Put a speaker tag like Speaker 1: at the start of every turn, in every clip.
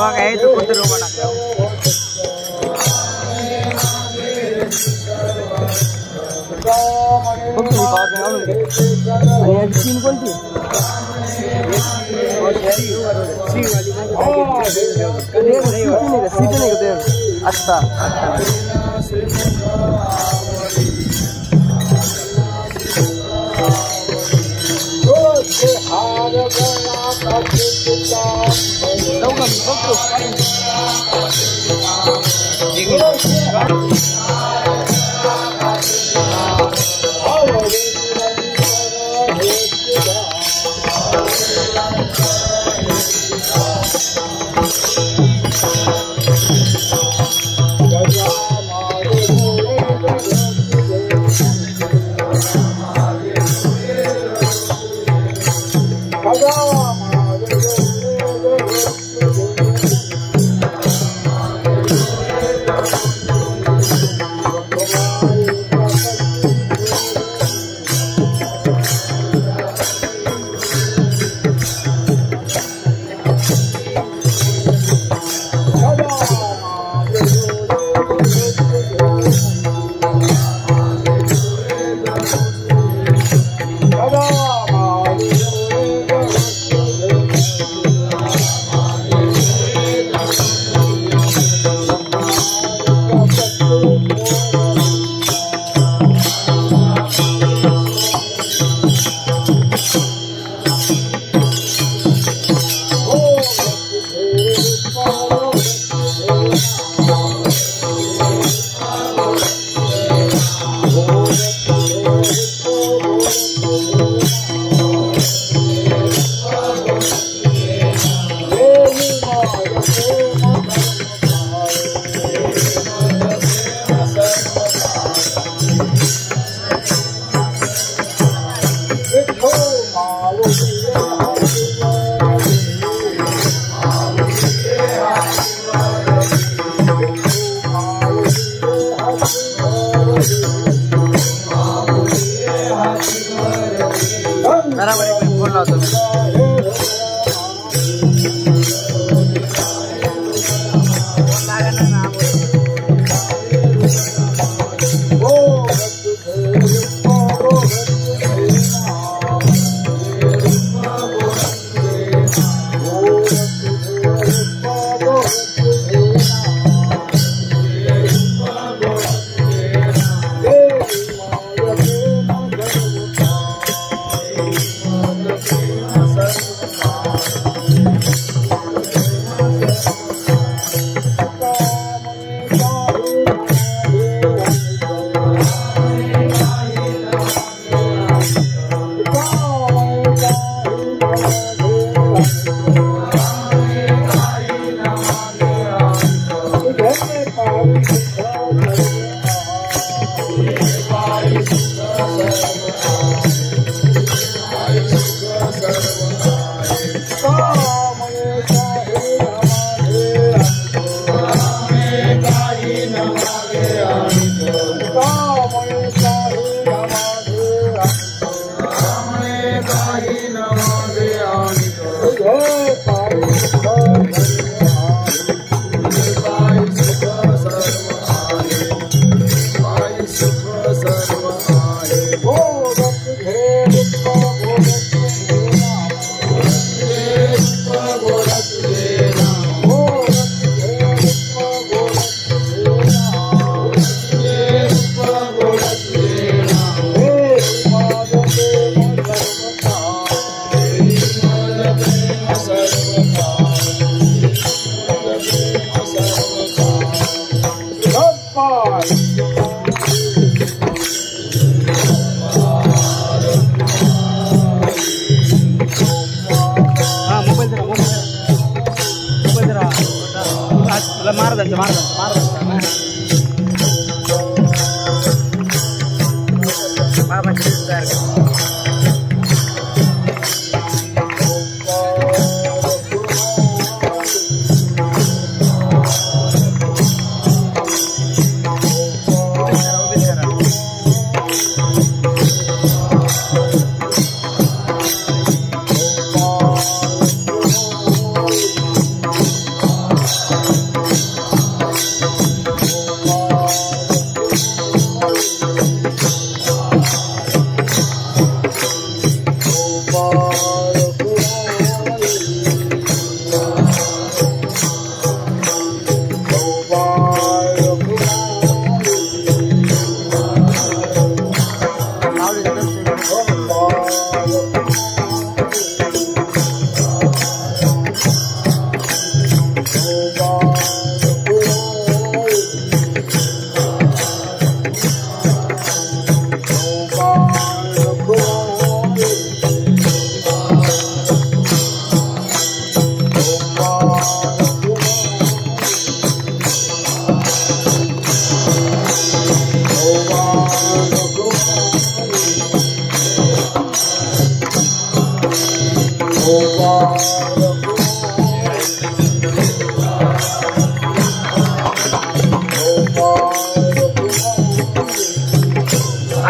Speaker 1: बघा हे तो कोणतं रोबा टाकला बघ तुम्ही पावर काढून घे आणि याची टीम कोणती सीट नाही का आत्ता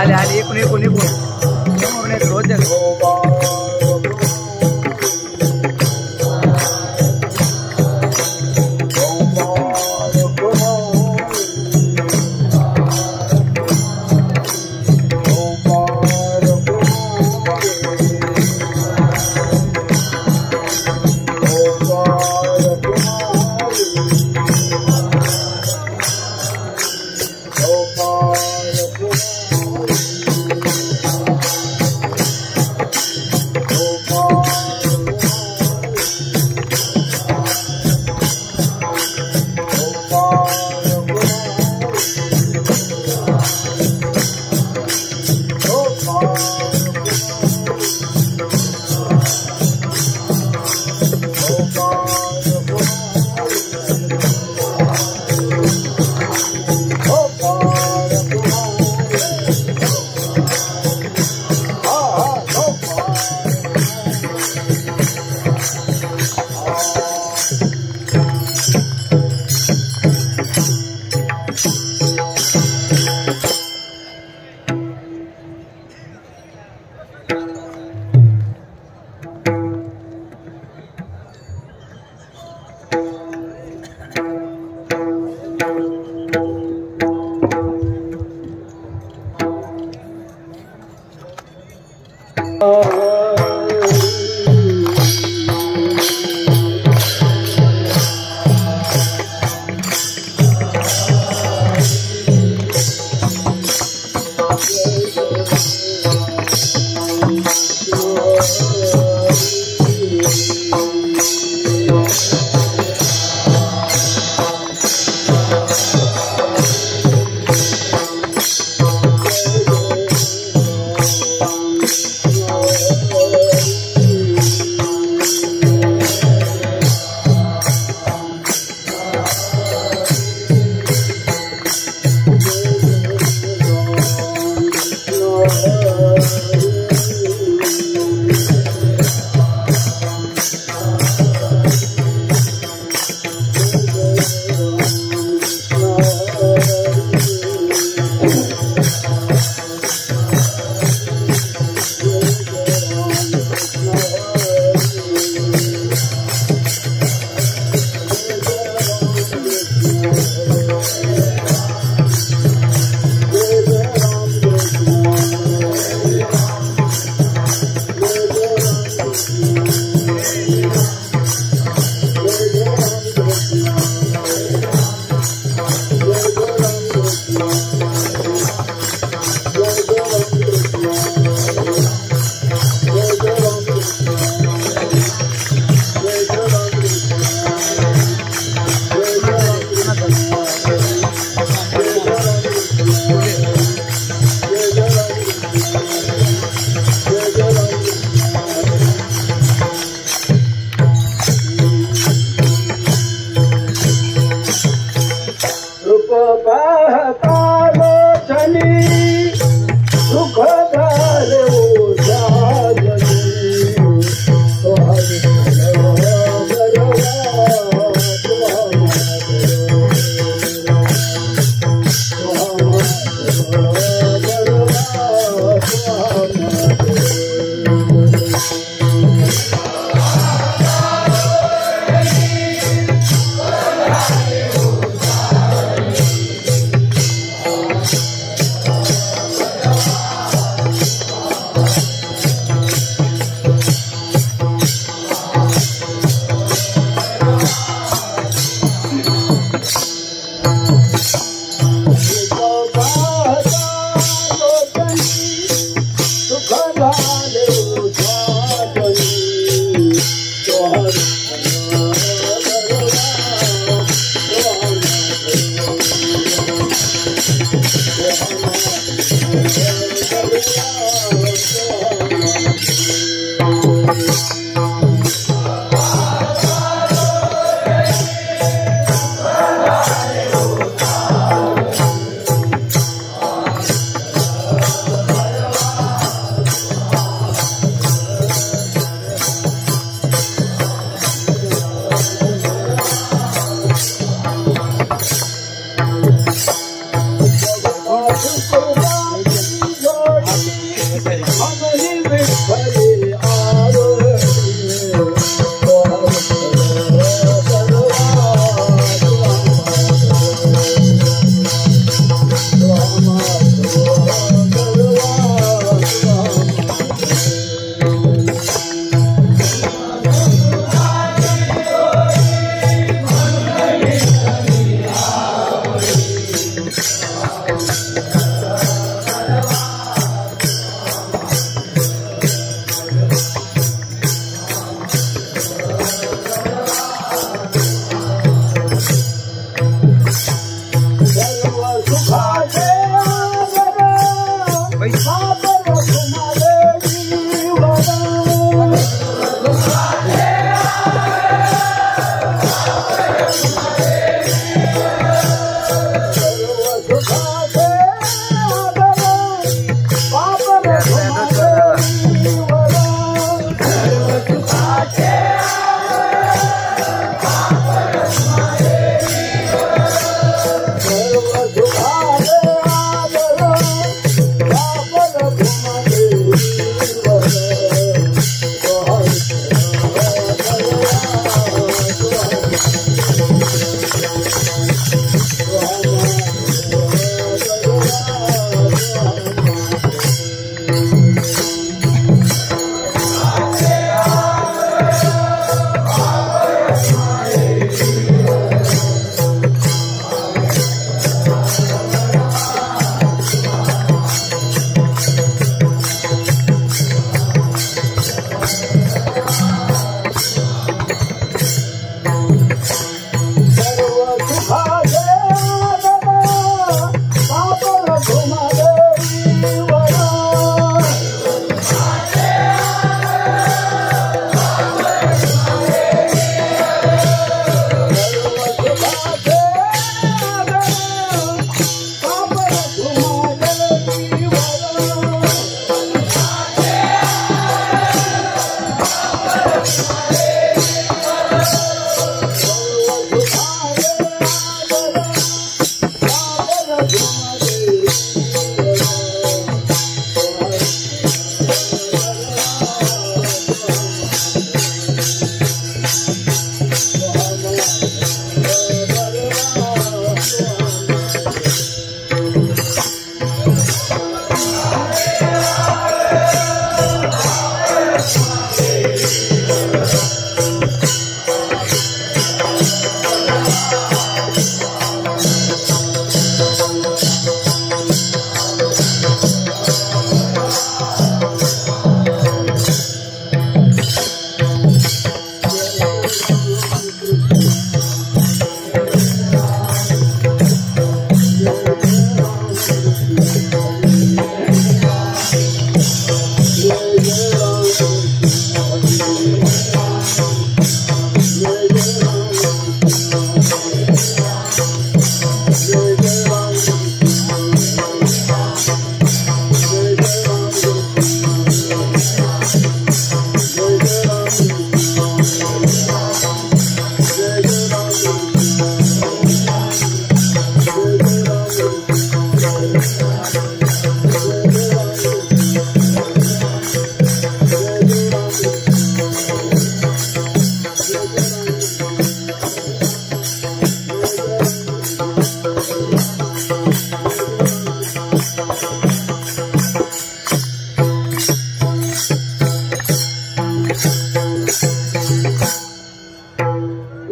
Speaker 1: आले आले एकूण एकूण एकूण समोरून एक रोज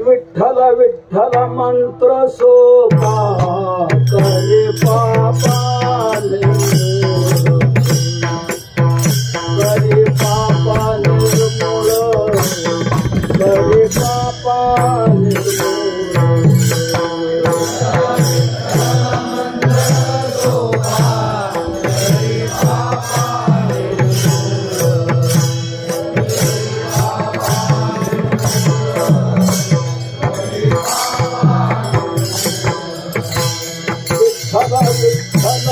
Speaker 1: विठ्ठल विठ्ठल मंत्र सोपा करे पापाने पापा निर्मूळ करे पापा विठ्ठल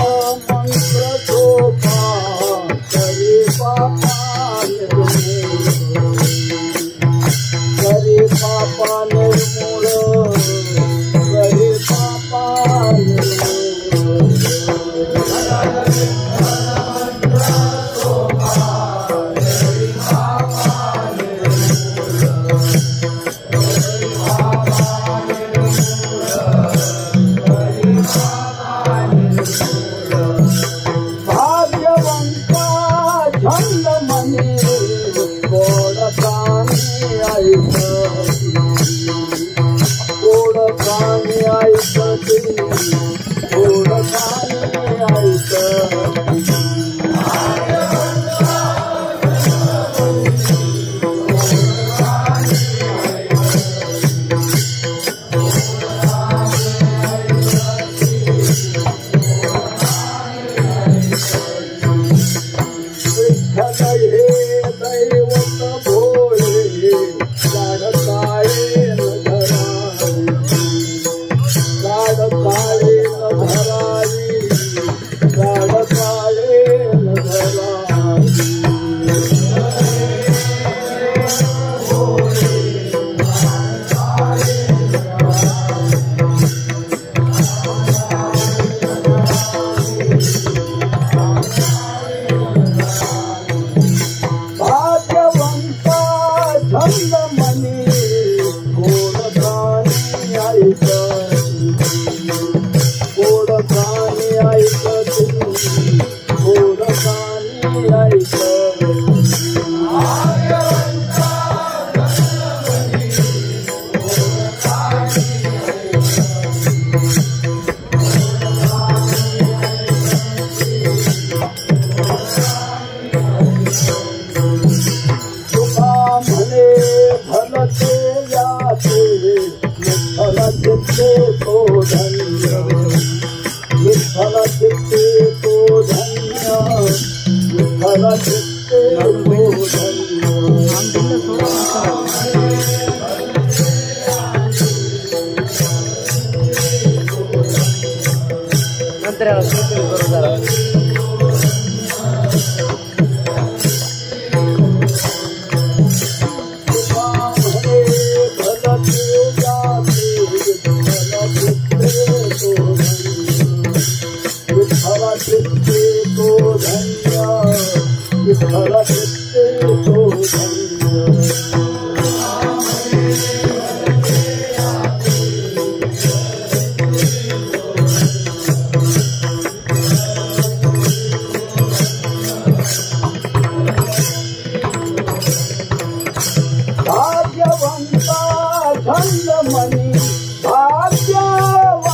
Speaker 1: काळे नधराई झाड काळे नधराई भाग्यवंता छंद मनी गोड प्राणी ऐकती गोड प्राणी ऐकती म्हणे भलते याचे विठ्ठल चित्ते तो धन्य विठ्ठल चित्ते तो धन्य विठ्ठल चित्ते तो धन्य भाग्यवंता झंड मनी भाग्यवंता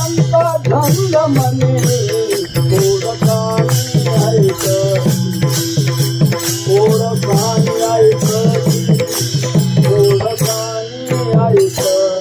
Speaker 1: झंड मनी गोड प्राणी ऐकती गोड प्राणी ऐकती गोड प्राणी ऐकती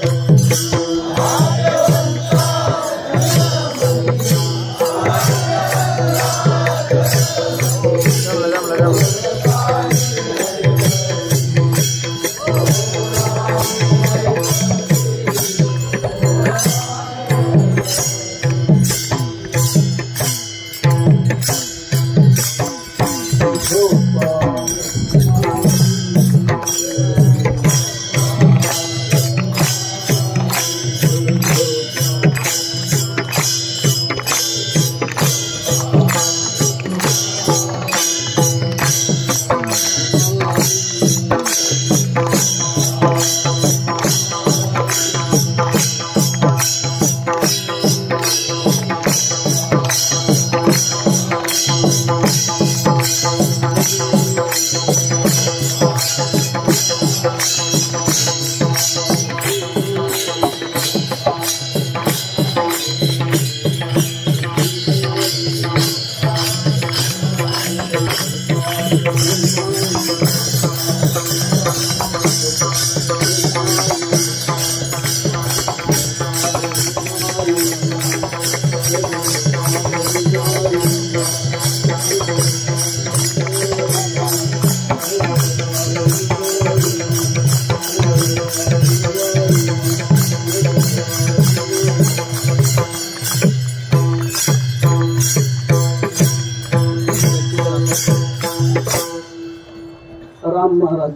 Speaker 1: राम महाराज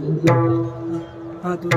Speaker 2: हाँ तो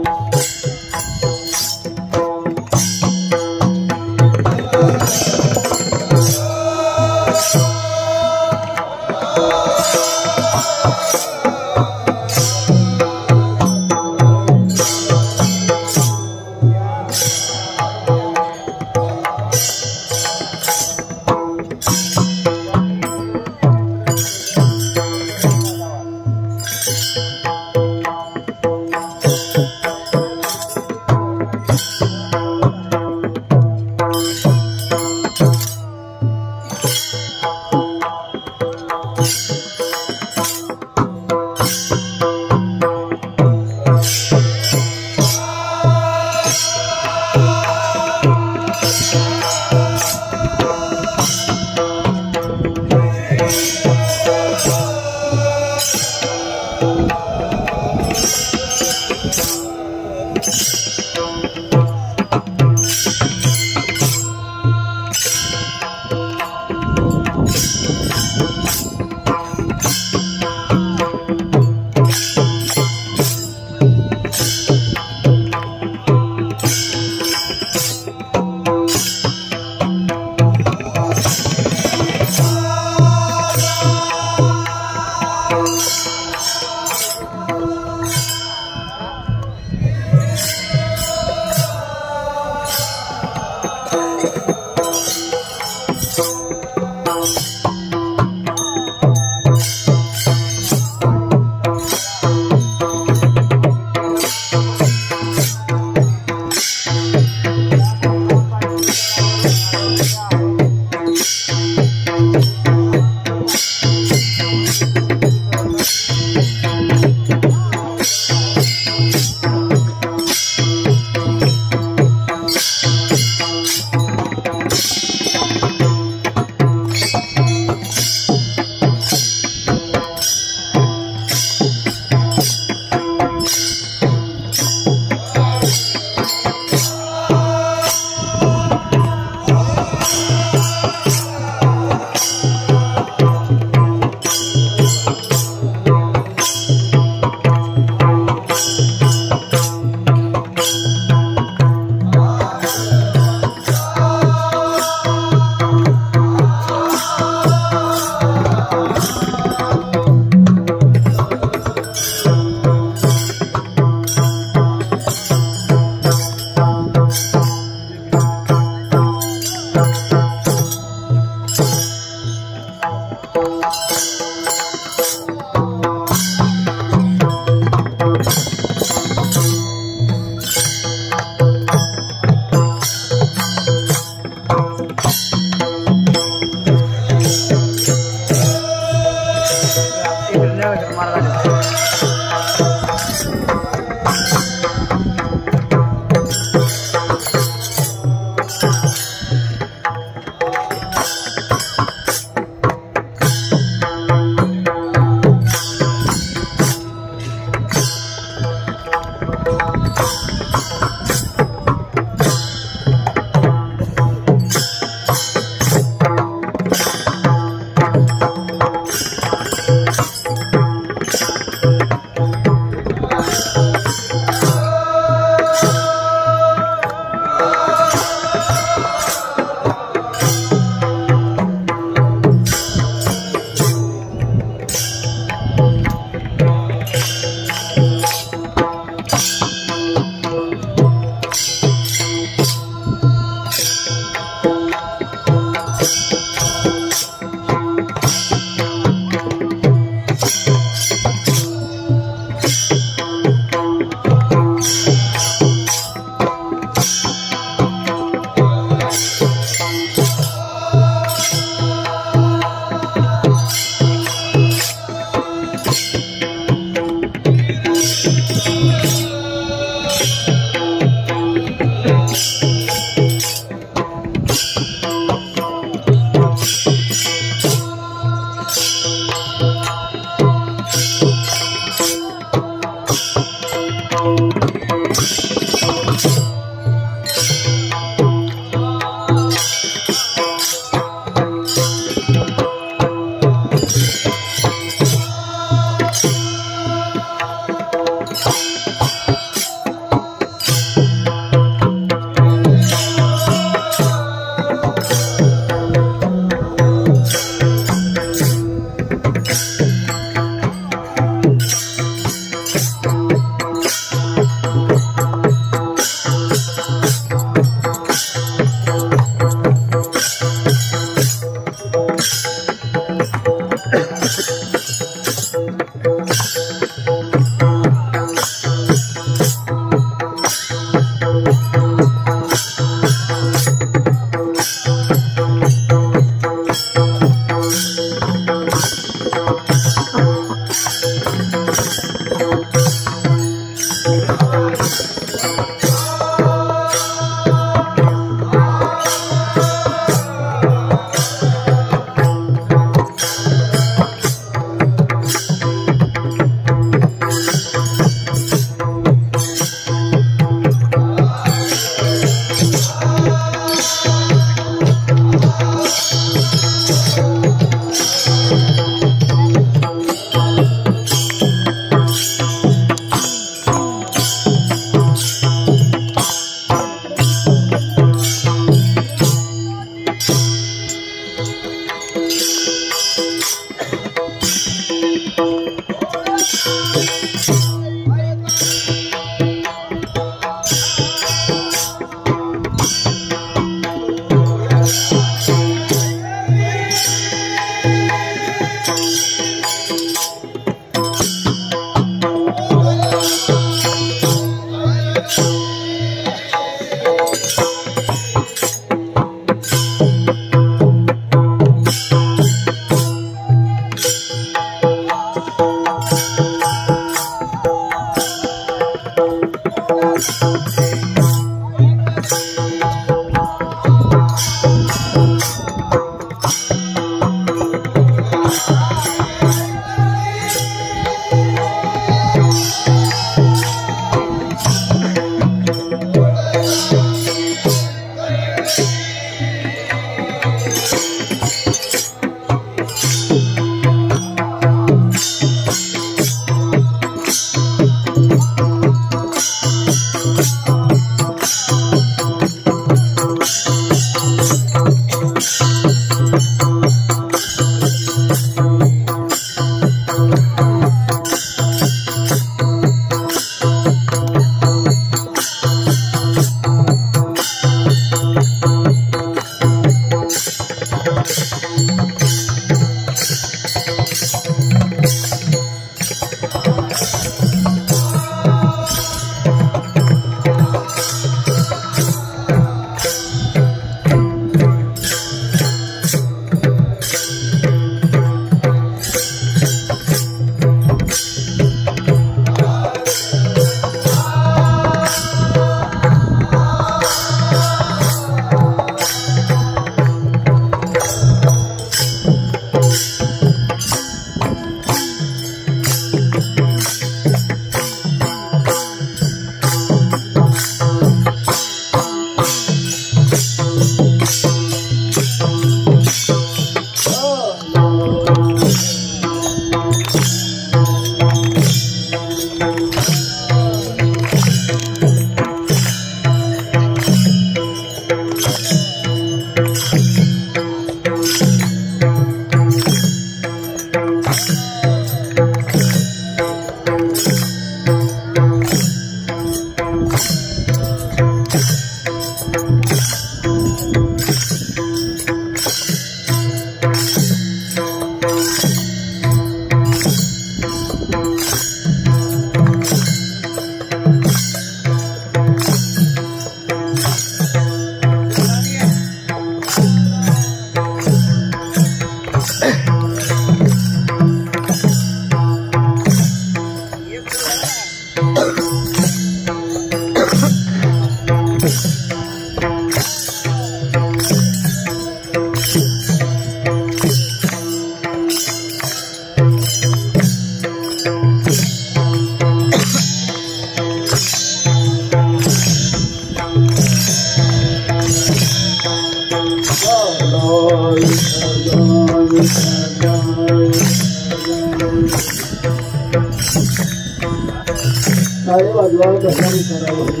Speaker 1: सारे वाजवायला कसा विचारावं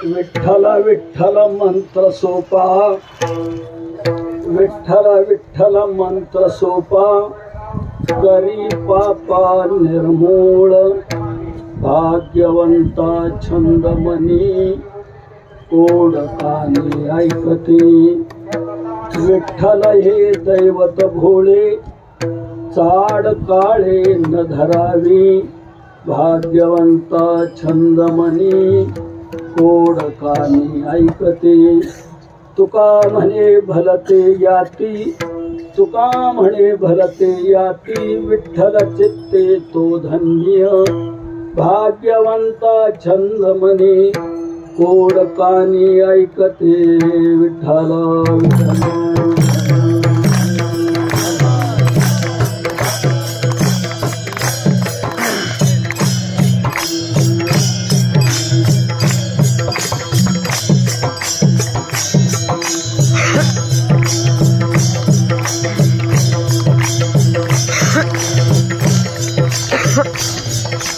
Speaker 3: विठ्ठल विठ्ठल मंत्र सोपा, विठ्ठल विठ्ठल मंत्र सोपा, करी पापा निर्मूळ, भाग्यवंता छंद मनी, कोड कानी ऐकते. विठ्ठल हे दैवत भोळे, चाड काळे न धरावी, भाग्यवंता छंद मनी, कोड कानी ऐकते. तुका म्हणे भलते याती, तुका म्हणे भलते याती, विठ्ठल चित्ते तो धन्य, भाग्यवंता छंद मनी, कोड कानी ऐकते. विठ्ठल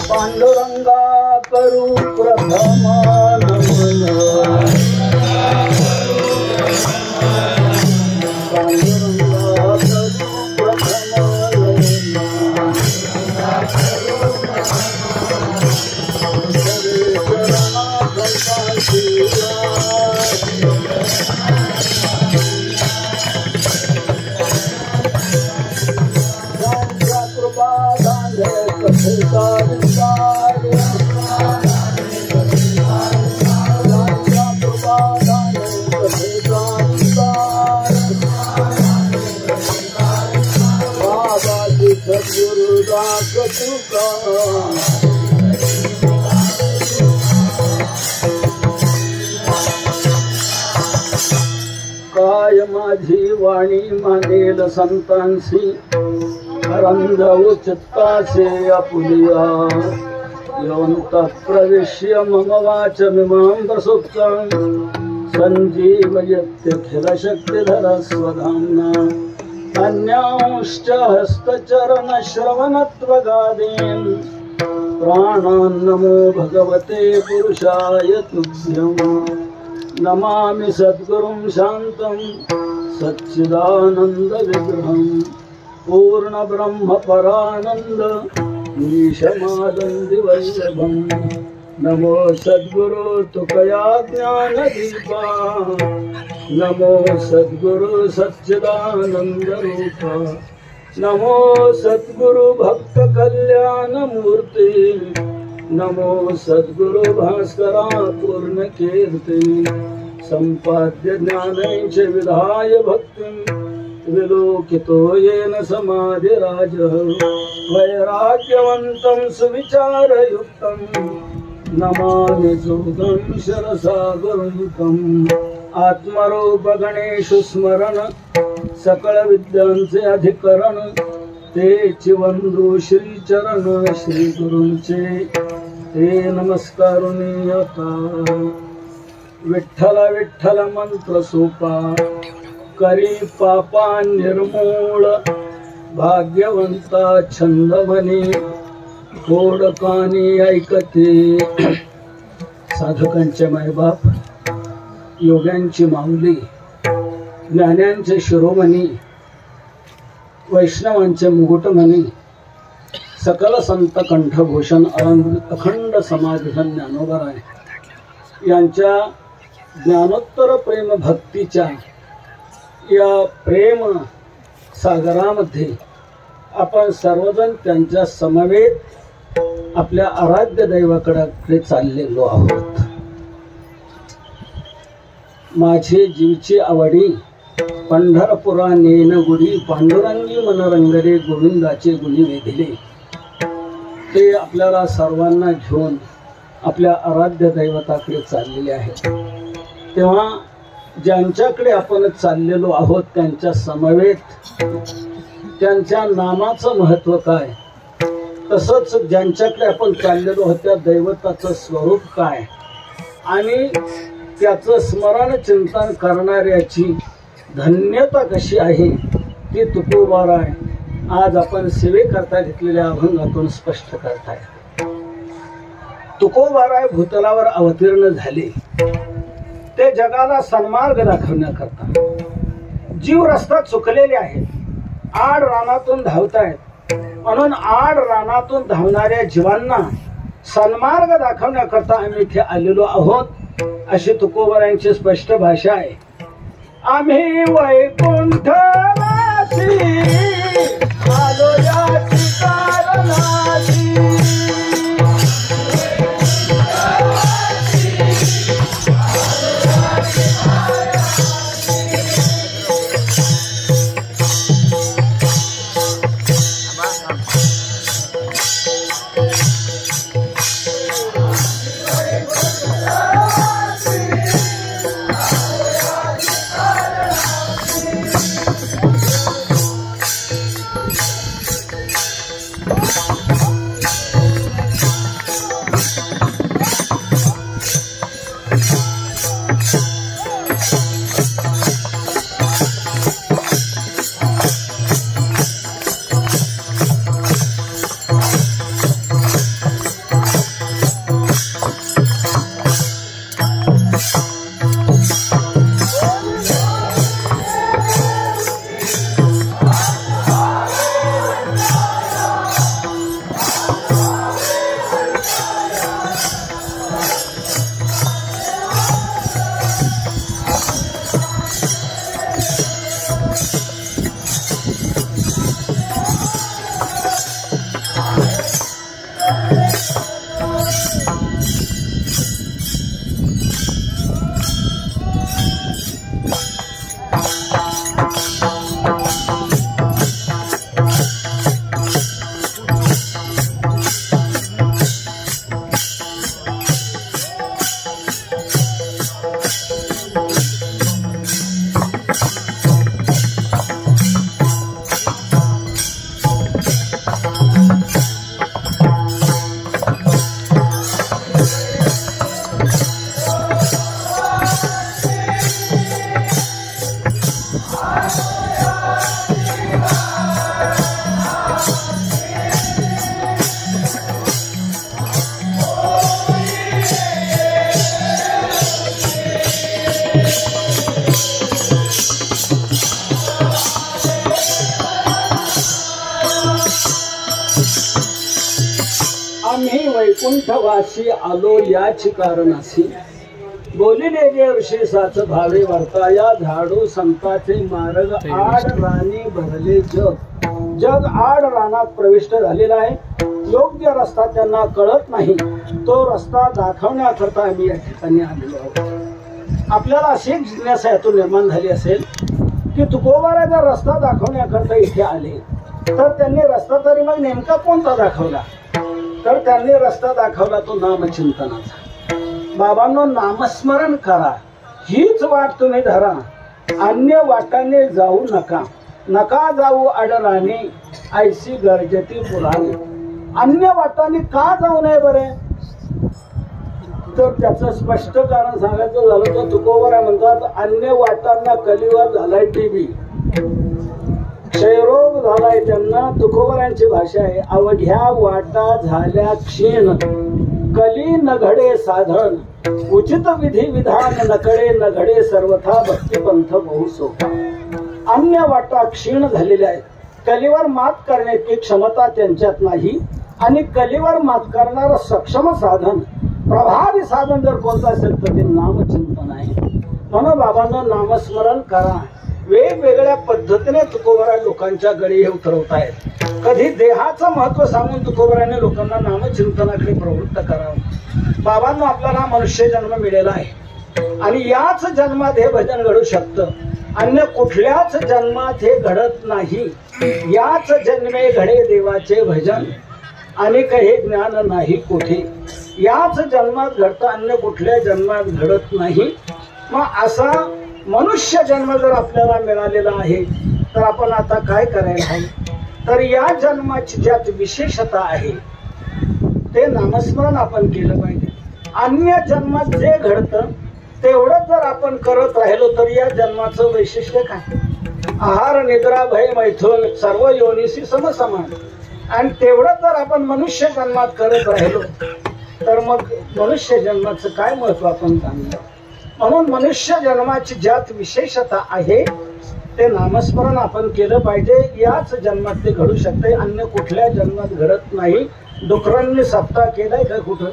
Speaker 3: पांडुरंगा करू प्रथम नमन, पांडुरंगा करू प्रथम कृपा दांडे कथेकार सद्गुरुदास तुका. काय माझी वाणी मानेल संतांसी, रंजवू चित्तासे आपुलिया, यवंत प्रवेश्य मम वाचमिमां प्रसुप्तां, संजीवयत्यखिल शक्तिधर स्वधाम्ना, अन्यांश्च हस्तचरण श्रवणत्वगादीन्, प्राणान् नमो भगवते पुरुषाय तुभ्यं. नमामि सद्गुरुं शान्तं सच्चिदानन्द विग्रहं, पूर्ण ब्रह्म परानंद ईशमानंदी वैभवं. नमो सद्गुरु तुकया ज्ञान दीपा, नमो सद्गुरु सच्चिदानंद रूपा, नमो सद्गुरु भक्त कल्याण मूर्ती, नमो सद्गुरु भास्करा पूर्ण कीर्ती. संपाद्य ज्ञानैश्च विधाय भक्तिं, विलोकितो येन समाधिराज, वैराग्यवन्तं सुविचारयुक्तं, नमामि जोगं शरसागरयुतं. आत्मरूप गणेशु स्मरण, सकळ विद्यांचे अधिकरण, तेची वंदू श्रीचरण श्री गुरूंचे, ते नमस्कारुनीयता. विठ्ठल विठ्ठल मंत्र सोपा, करी पापा निर्मूळ, भाग्यवंता छंद मनी, कोड कानी ऐकते. साधकांचे मायबाप, योग्यांची माऊली, ज्ञान्यांचे शिरोमणी, वैष्णवांचे मुकुटमणी, सकल संत कंठभूषण अखंड समाधिधन ज्ञानोबराय यांच्या ज्ञानोत्तर प्रेम भक्तीच्या या प्रेम सागरामध्ये आपण सर्वजण त्यांच्या समवेत आपल्या आराध्य दैवाकडे चाललेलो आहोत. माझे जीवची आवडी पंढरपुरा नेन गुढी, पांडुरंगी मनरंगरे, गोविंदाचे गुणी वेधिले. ते आपल्याला सर्वांना घेऊन आपल्या आराध्य दैवताकडे चाललेले आहेत. तेव्हा ज्यांच्याकडे आपण चाललेलो आहोत त्यांच्या समवेत त्यांच्या नामाचं महत्त्व काय, तसंच ज्यांच्याकडे आपण चाललेलो आहोत त्या दैवताचं स्वरूप काय आणि त्याचं स्मरण चिंतन करणाऱ्याची धन्यता कशी आहे ती तुकोबाराय आज आपण सेवेकरता घेतलेल्या अभंगातून स्पष्ट करताय. तुकोबाराय भूतलावर अवतीर्ण झाले ते जगाला सन्मार्ग दाखवण्याकरता. जीव रस्ता चुकलेले आहेत, आड रानातून धावतायत, म्हणून आड रानातून धावणाऱ्या जीवांना सन्मार्ग दाखवण्याकरता आम्ही इथे आलेलो आहोत, अशी तुकोबारायांची स्पष्ट भाषा आहे. आम्ही वैकुंठवासी आलो याची कारणाची. आम्ही वैकुंठवासी आलो याची कारणासी. बोलिले जे ऋषी साच भावे वर्ता या झाडू संताचे मार्ग आड राणी भरले जग. जग आड रानात प्रविष्ट झालेला आहे. योग्य रस्ता त्यांना कळत नाही, तो रस्ता दाखवण्याकरता आम्ही या ठिकाणी आलेलो आहोत. आपल्याला अशी जिज्ञासा यातून निर्माण झाली असेल की तुकोबाराचा रस्ता दाखवण्याकरता इथे आले, तर त्यांनी रस्ता तरी मग नेमका कोणता दाखवला? तर त्यांनी रस्ता दाखवला तो नामचिंतनाचा. बाबांनो, नामस्मरण करा, हीच वाट तुम्ही धरा, अन्य वाटाने जाऊ नका. नका जाऊ अडराने ऐशी गरजती पुराणे. अन्य वाटाने का जाऊ नये बरे? तर त्याचं स्पष्ट कारण सांगायचं झालं तर तुकोबारा म्हणतात, अन्य वाटांना कलियुगात झालाय टीबी, क्षयरोग झालाय त्यांना. तुकोबारांची भाषा आहे, अवघ्या वाटा झाल्या क्षीण, कली न घडे साधन, उचित विधी विधान नकडे न घडे सर्वथा भक्तिपंथ बहु सोपा. अन्य वाटा क्षीण झालेल्या आहेत. कलीवर मात करण्याची क्षमता त्यांच्यात नाही, आणि कलीवर मात करणारं सक्षम साधन, प्रभावी साधन जर कोणतं असेल तर ते नामचिंतन आहे. म्हणून बाबांना नामस्मरण करा. वेगवेगळ्या पद्धतीने तुकोबारा लोकांच्या गळी हे उतरवतायत. कधी देहाचं महत्व सांगून तुकोबाराने लोकांना नामचिंतनाकडे प्रवृत्त करावं. बाबांना आपल्याला मनुष्य जन्म मिळाला आहे, आणि याच जन्मात हे भजन घडू शकतं. अन्य कुठल्याच जन्मात हे घडत नाही. याच जन्मे घडे देवाचे भजन, आणि काही ज्ञान नाही कोठे. याच जन्मात घडतं, अन्य कुठल्या जन्मात घडत नाही. मग असा मनुष्य जन्म जर आपल्याला मिळालेला आहे, तर आपण आता काय करायला हवं? तर या जन्माची ज्यात विशेषता आहे ते नामस्मरण आपण केलं पाहिजे. अन्य जन्मात जे घडतं तेवढं जर आपण करत राहिलो तर या जन्माचं वैशिष्ट्य काय? आहार निद्रा भय मैथुन सर्व योनिशी समसमान. आणि तेवढं जर आपण मनुष्य जन्मात करत राहिलो तर मग मनुष्य जन्माचं काय महत्व आपण जाणलं. म्हणून मनुष्य जन्माची ज्यात विशेषता आहे ते नामस्मरण आपण केलं पाहिजे. याच जन्मात ते घडू शकते, अन्य कुठल्या जन्मात घडत नाही. डुकरांनी सप्ताह केलाय का कुठं?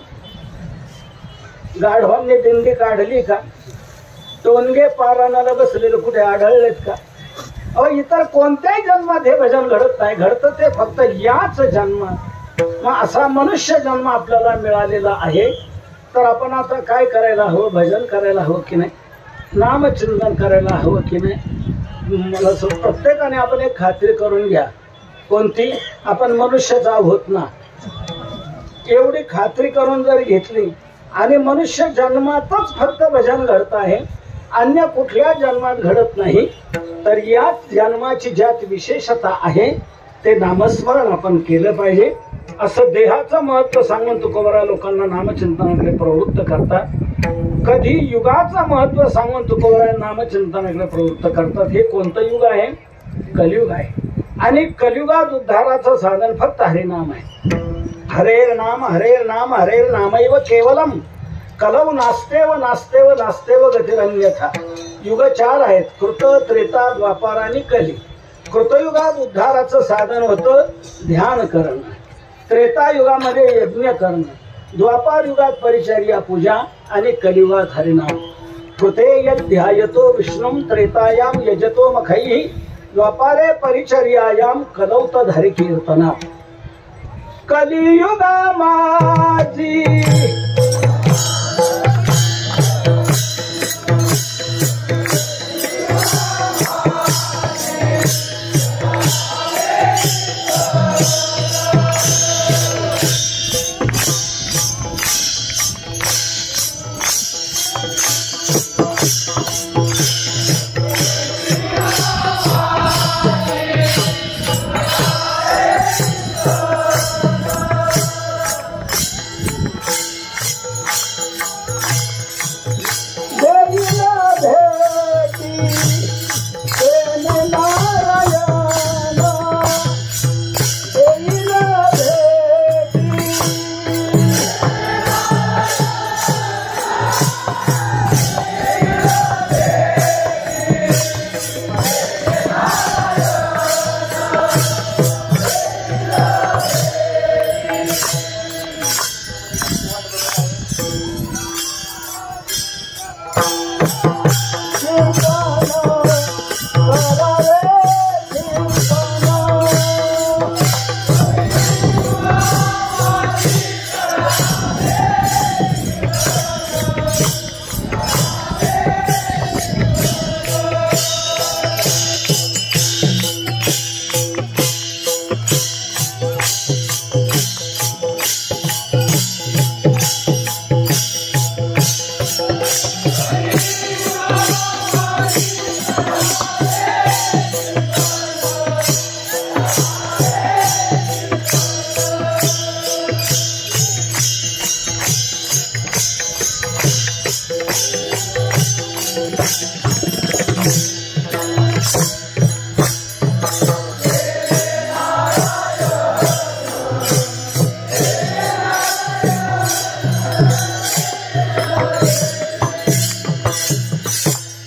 Speaker 3: गाढवांनी दिंडी काढली का? टोनगे पाराणाला बसलेले कुठे आढळलेत का? अहो, इतर कोणत्याही जन्मात हे भजन घडत नाही. घडतं ते फक्त याच जन्मात. मग असा मनुष्य जन्म आपल्याला मिळालेला आहे. तर आपण आता काय करायला हवं? भजन करायला हवं की नाही? नामचिंतन करायला हवं की नाही? मला प्रत्येकाने आपण एक खात्री करून घ्या. कोणती? आपण मनुष्यच आहोत ना. एवढी खात्री करून जर घेतली आणि मनुष्य जन्मातच फक्त भजन घडत आहे, अन्य कुठल्या जन्मात घडत नाही, तर याच जन्माची ज्यात विशेषता आहे ते नामस्मरण आपण केलं पाहिजे. असं देहाचं महत्व सांगून तुकोबरा लोकांना नामचिंतनाकडे प्रवृत्त करतात. कधी युगाचं महत्व सांगून तुकोबरा नामचिंतनाकडे प्रवृत्त करतात. हे कोणतं युग आहे? कलियुग आहे. आणि कलियुगात उद्धाराचं साधन फक्त हरिनाम आहे. हरेर नाम हरेर नाम हरेर नामैव केवलम कलौ नास्तेव नास्तेव नास्तेव गतिरन्यथा. युग 4 आहेत: कृत, त्रेता, द्वापार आणि कली. कृतयुगात उद्धाराचं साधन होतं ध्यान करणं. त्रेतायुगामध्ये यज्ञ करणं. द्वापार युगात परिचर्या पूजा आणि कलियुगात हरिनाम. कृते यध्यायतो विष्णुं त्रेतायाम यजतो मखैः द्वापारे परिचर्यायाम कलौ तद् कीर्तना. कलियुगा माझी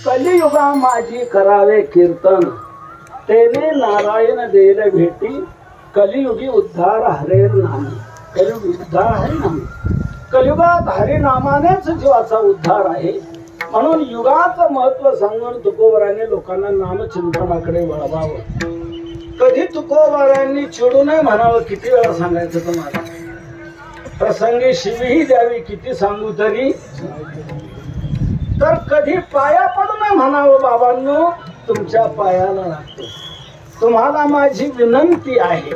Speaker 3: कलियुगा माझी करावे कीर्तन तेने नारायण देल भेटी कलियुगी उद्धार हरेर नामी. कलियुग उद्धार हरिनामी. कलियुगात हरिनामानेच जीवाचा उद्धार आहे. म्हणून युगाचं महत्व सांगून तुकोबराने लोकांना नामचिंतनाकडे वळवावं. कधी तुकोबरांनी चिडू नये म्हणावं. किती वेळा सांगायचं तुम्हाला? प्रसंगी शिवीही द्यावी. किती सांगू तरी. तर कधी पाया पडू नये म्हणावं. बाबांनो, तुमच्या पायाला लागतो. तुम्हाला माझी विनंती आहे.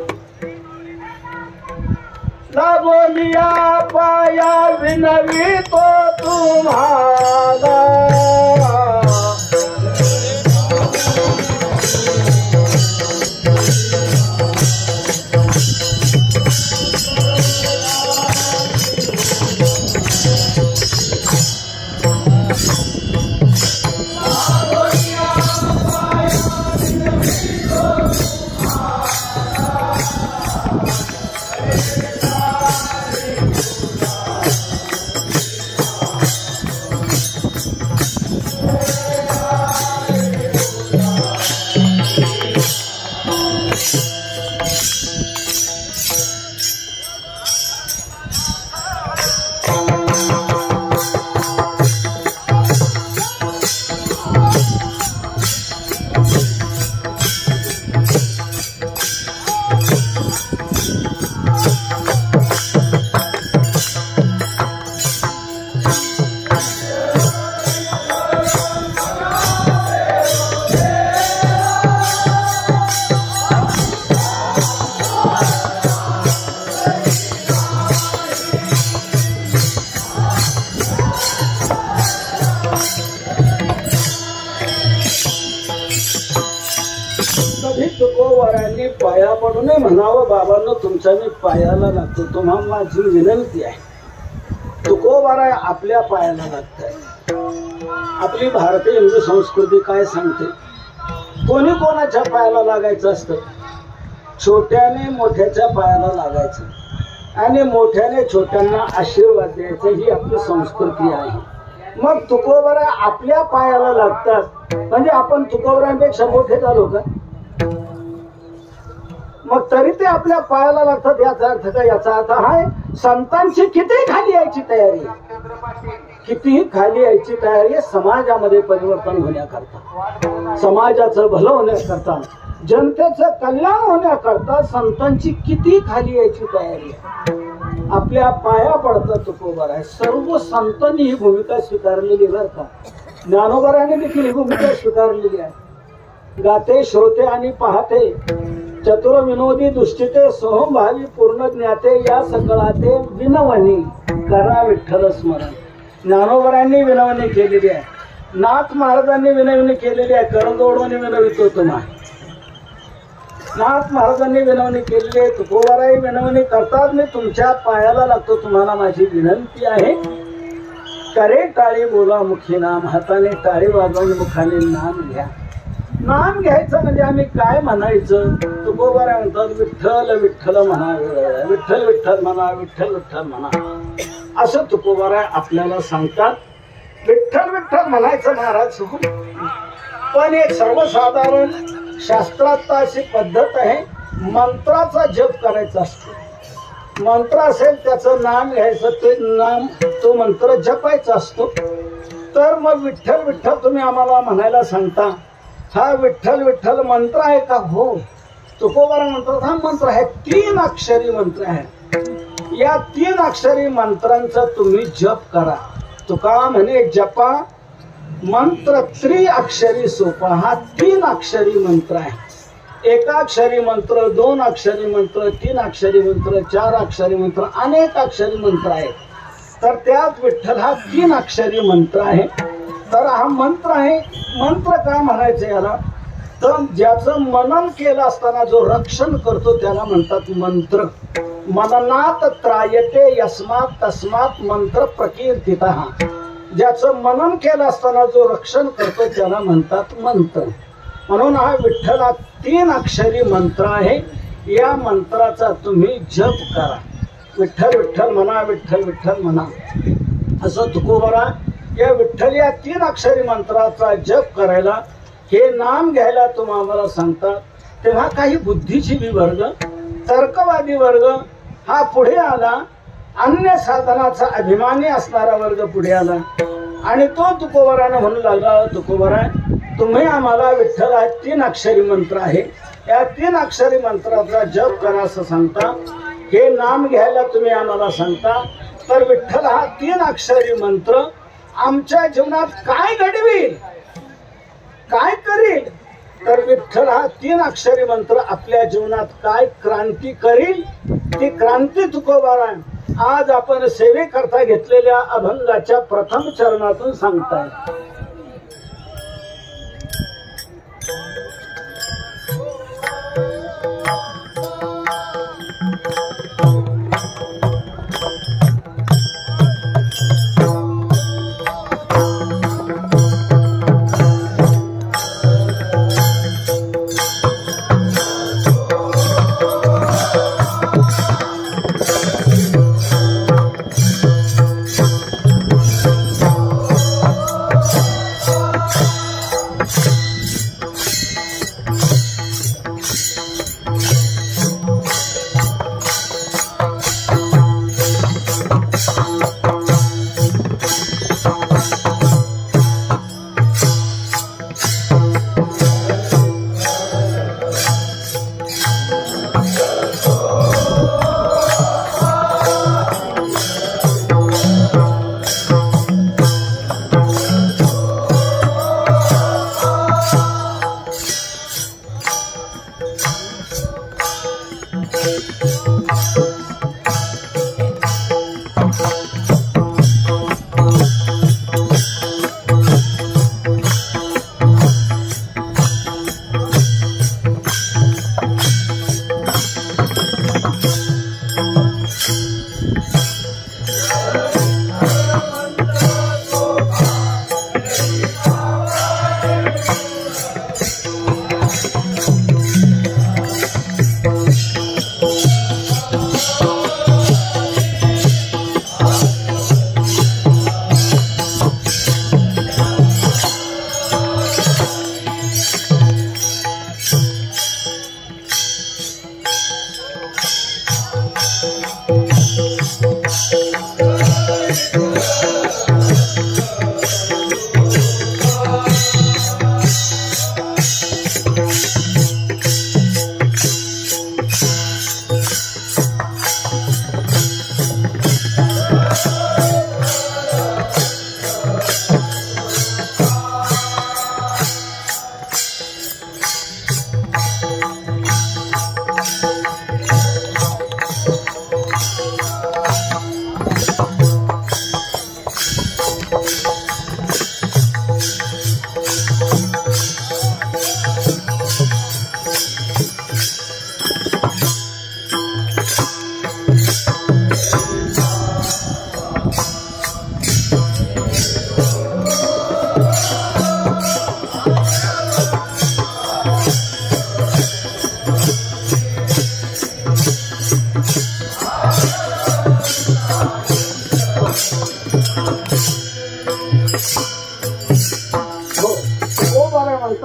Speaker 3: लागोलिया पाया विनवितो तुम्हाला. तुकोबारांनी पाया पडूनही म्हणावं, बाबांनो तुमच्या मी पायाला लागतो, तुम्हाला माझी विनंती आहे. तुकोबारा आपल्या पायाला लागताय. आपली भारतीय हिंदू संस्कृती काय सांगते, कोणी कोणाच्या पायाला लागायचं असतं, छोट्याने मोठ्याच्या पायाला लागायचं आणि मोठ्याने छोट्यांना आशीर्वाद द्यायचं, ही आपली संस्कृती आहे. मग तुकोबारा आपल्या पायाला लागतात म्हणजे आपण तुकोबारांपेक्षा मोठे झालो का? मग तरी ते आपल्या पायाला लागतात. याचा अर्थ काय? याचा अर्थ आहे संतांची किती खाली यायची तयारी, कितीही खाली यायची तयारी आहे समाजामध्ये परिवर्तन होण्याकरता, समाजाचं भलं होण्याकरता, जनतेचं कल्याण होण्याकरता संतांची किती खाली यायची तयारी आहे. आपल्या पाया पडतात तुकोबारा आहे. सर्व संतांनी ही भूमिका स्वीकारलेली बरं का. ज्ञानोबाराने देखील ही भूमिका स्वीकारलेली आहे. गाते श्रोते आणि पाहते, चतुर विनोदी दुष्टिते, सोहमभावी पूर्ण ज्ञाते, या सकळाते विनवणी करा विठ्ठल स्मरण. ज्ञानोबारांनी विनवणी केलेली आहे, नाथ महाराजांनी विनवणी केलेली आहे. करंजोडून विनवितो तुम्हाला. नाथ महाराजांनी विनवणी केलेली आहे, तुकोबाराही विनवणी करतात. मी तुमच्या पायाला लागतो, तुम्हाला माझी विनंती आहे. करे टाळी बोला मुखी नाम, हाताने टाळी वाजवून मुखाने नाम घ्या. नाम घ्यायचं म्हणजे आम्ही काय म्हणायचं? तुकोबारा म्हणतात विठ्ठल विठ्ठल म्हणा, विठ्ठल विठ्ठल म्हणा, विठ्ठल विठ्ठल म्हणा, असं तुकोबारा आपल्याला सांगतात. विठ्ठल विठ्ठल म्हणायचं महाराज, पण एक सर्वसाधारण शास्त्रात अशी पद्धत आहे, मंत्राचा जप करायचा असतो. मंत्र असेल त्याचं नाम घ्यायचं, ते नाम तो मंत्र जपायचा असतो. तर मग विठ्ठल विठ्ठल तुम्ही आम्हाला म्हणायला सांगता, हा विठ्ठल विठ्ठल मंत्र आहे का? हो. तुकोबारा म्हणतात हा मंत्र आहे, 3 अक्षरी मंत्र आहे. या 3 अक्षरी मंत्रांचा तुम्ही जप करा. तुका म्हणे जपा मंत्र 3 अक्षरी सोपा. हा 3 अक्षरी मंत्र आहे. 1 अक्षरी मंत्र, 2 अक्षरी मंत्र, 3 अक्षरी मंत्र, 4 अक्षरी मंत्र, अनेक अक्षरी मंत्र आहेत. तर त्यात विठ्ठल हा 3 अक्षरी मंत्र आहे. तर हा मंत्र आहे. मंत्र काय म्हणायचं याला? तर ज्याचं मनन केलं असताना जो रक्षण करतो त्याला म्हणतात मंत्र. मननात त्रायते यस्मात तस्मात मंत्र प्रकीर्तितः. ज्याचं मनन केलं असताना जो रक्षण करतो त्याला म्हणतात मंत्र. म्हणून हा विठ्ठल हा 3 अक्षरी मंत्र आहे. या मंत्राचा तुम्ही जप करा. विठ्ठल विठ्ठल म्हणा, विठ्ठल विठ्ठल म्हणा, असं तुकोबारा या विठ्ठल या 3 अक्षरी मंत्राचा जप करायला, हे नाम घ्यायला तुम्ही आम्हाला सांगतात. तेव्हा काही बुद्धिजीवी वर्ग, तर्कवादी वर्ग हा पुढे आला. अन्य साधनाचा अभिमानी असणारा वर्ग पुढे आला आणि तो तुकोबाराने म्हणू लागला, तुकोबारा तुम्ही आम्हाला विठ्ठल हा 3 अक्षरी मंत्र आहे, या 3 अक्षरी मंत्राचा जप करा असं सांगता. हे नाम घ्यायला तुम्ही आम्हाला सांगता. तर विठ्ठल हा 3 अक्षरी मंत्र आमच्या जीवनात काय घडवील, काय करील? तर विठ्ठल हा 3 अक्षरी मंत्र आपल्या जीवनात काय क्रांती करील, ती क्रांती तुकोबारा आज आपण सेवेकरता घेतलेल्या अभंगाच्या प्रथम चरणातून सांगताय.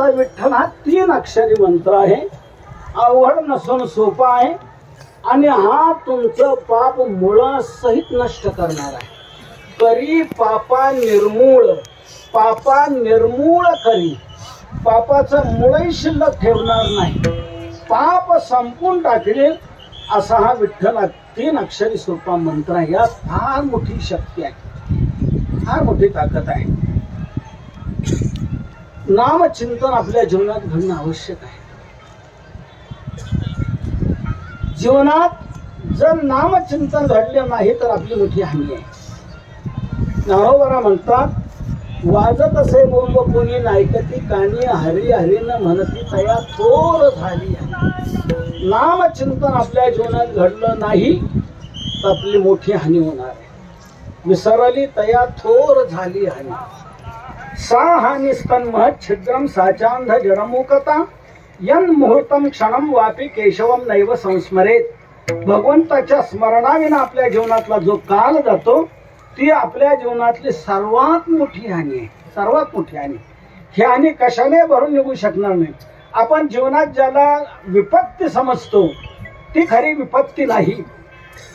Speaker 3: विठ्ठल हा 3 अक्षरी मंत्र आहे, अवघड नसून सोपा आहे आणि हा तुमचं पाप मुळासहित नष्ट करणार आहे. करी पापा निर्मूळ, पापा निर्मूळ करी, पापाचं मुळही शिल्लक ठेवणार नाही, पाप संपून टाकले असा हा विठ्ठल 3 अक्षरी सोपा मंत्र आहे. यात फार मोठी शक्ती आहे, फार मोठी ताकद आहे. नामचिंतन आपल्या जीवनात घडणं आवश्यक आहे. जीवनात जर नामचिंतन घडले नाही तर आपली मोठी हानी आहे. ज्ञानोबा म्हणतात, वाजत असे बोंब कोणी नायकती कानी, हरी हरीन म्हणती तया थोर झाली. नामचिंतन आपल्या जीवनात घडलं नाही तर आपली मोठी हानी होणार आहे. विसरली तया थोर झाली हानी. सा हानी स्तन्मह छिद्रम साचांध जडमुकता यन मुहूर्तम क्षणम वापी केशवम नैव संस्मरेत. भगवंताच्या स्मरणाविना आपल्या जीवनातला जो काल जातो ती आपल्या जीवनातली सर्वात मोठी हानी आहे, सर्वात मोठी हानी. ही हानी कशाने भरून निघू शकणार नाही. आपण जीवनात ज्याला विपत्ती समजतो ती खरी विपत्ती नाही.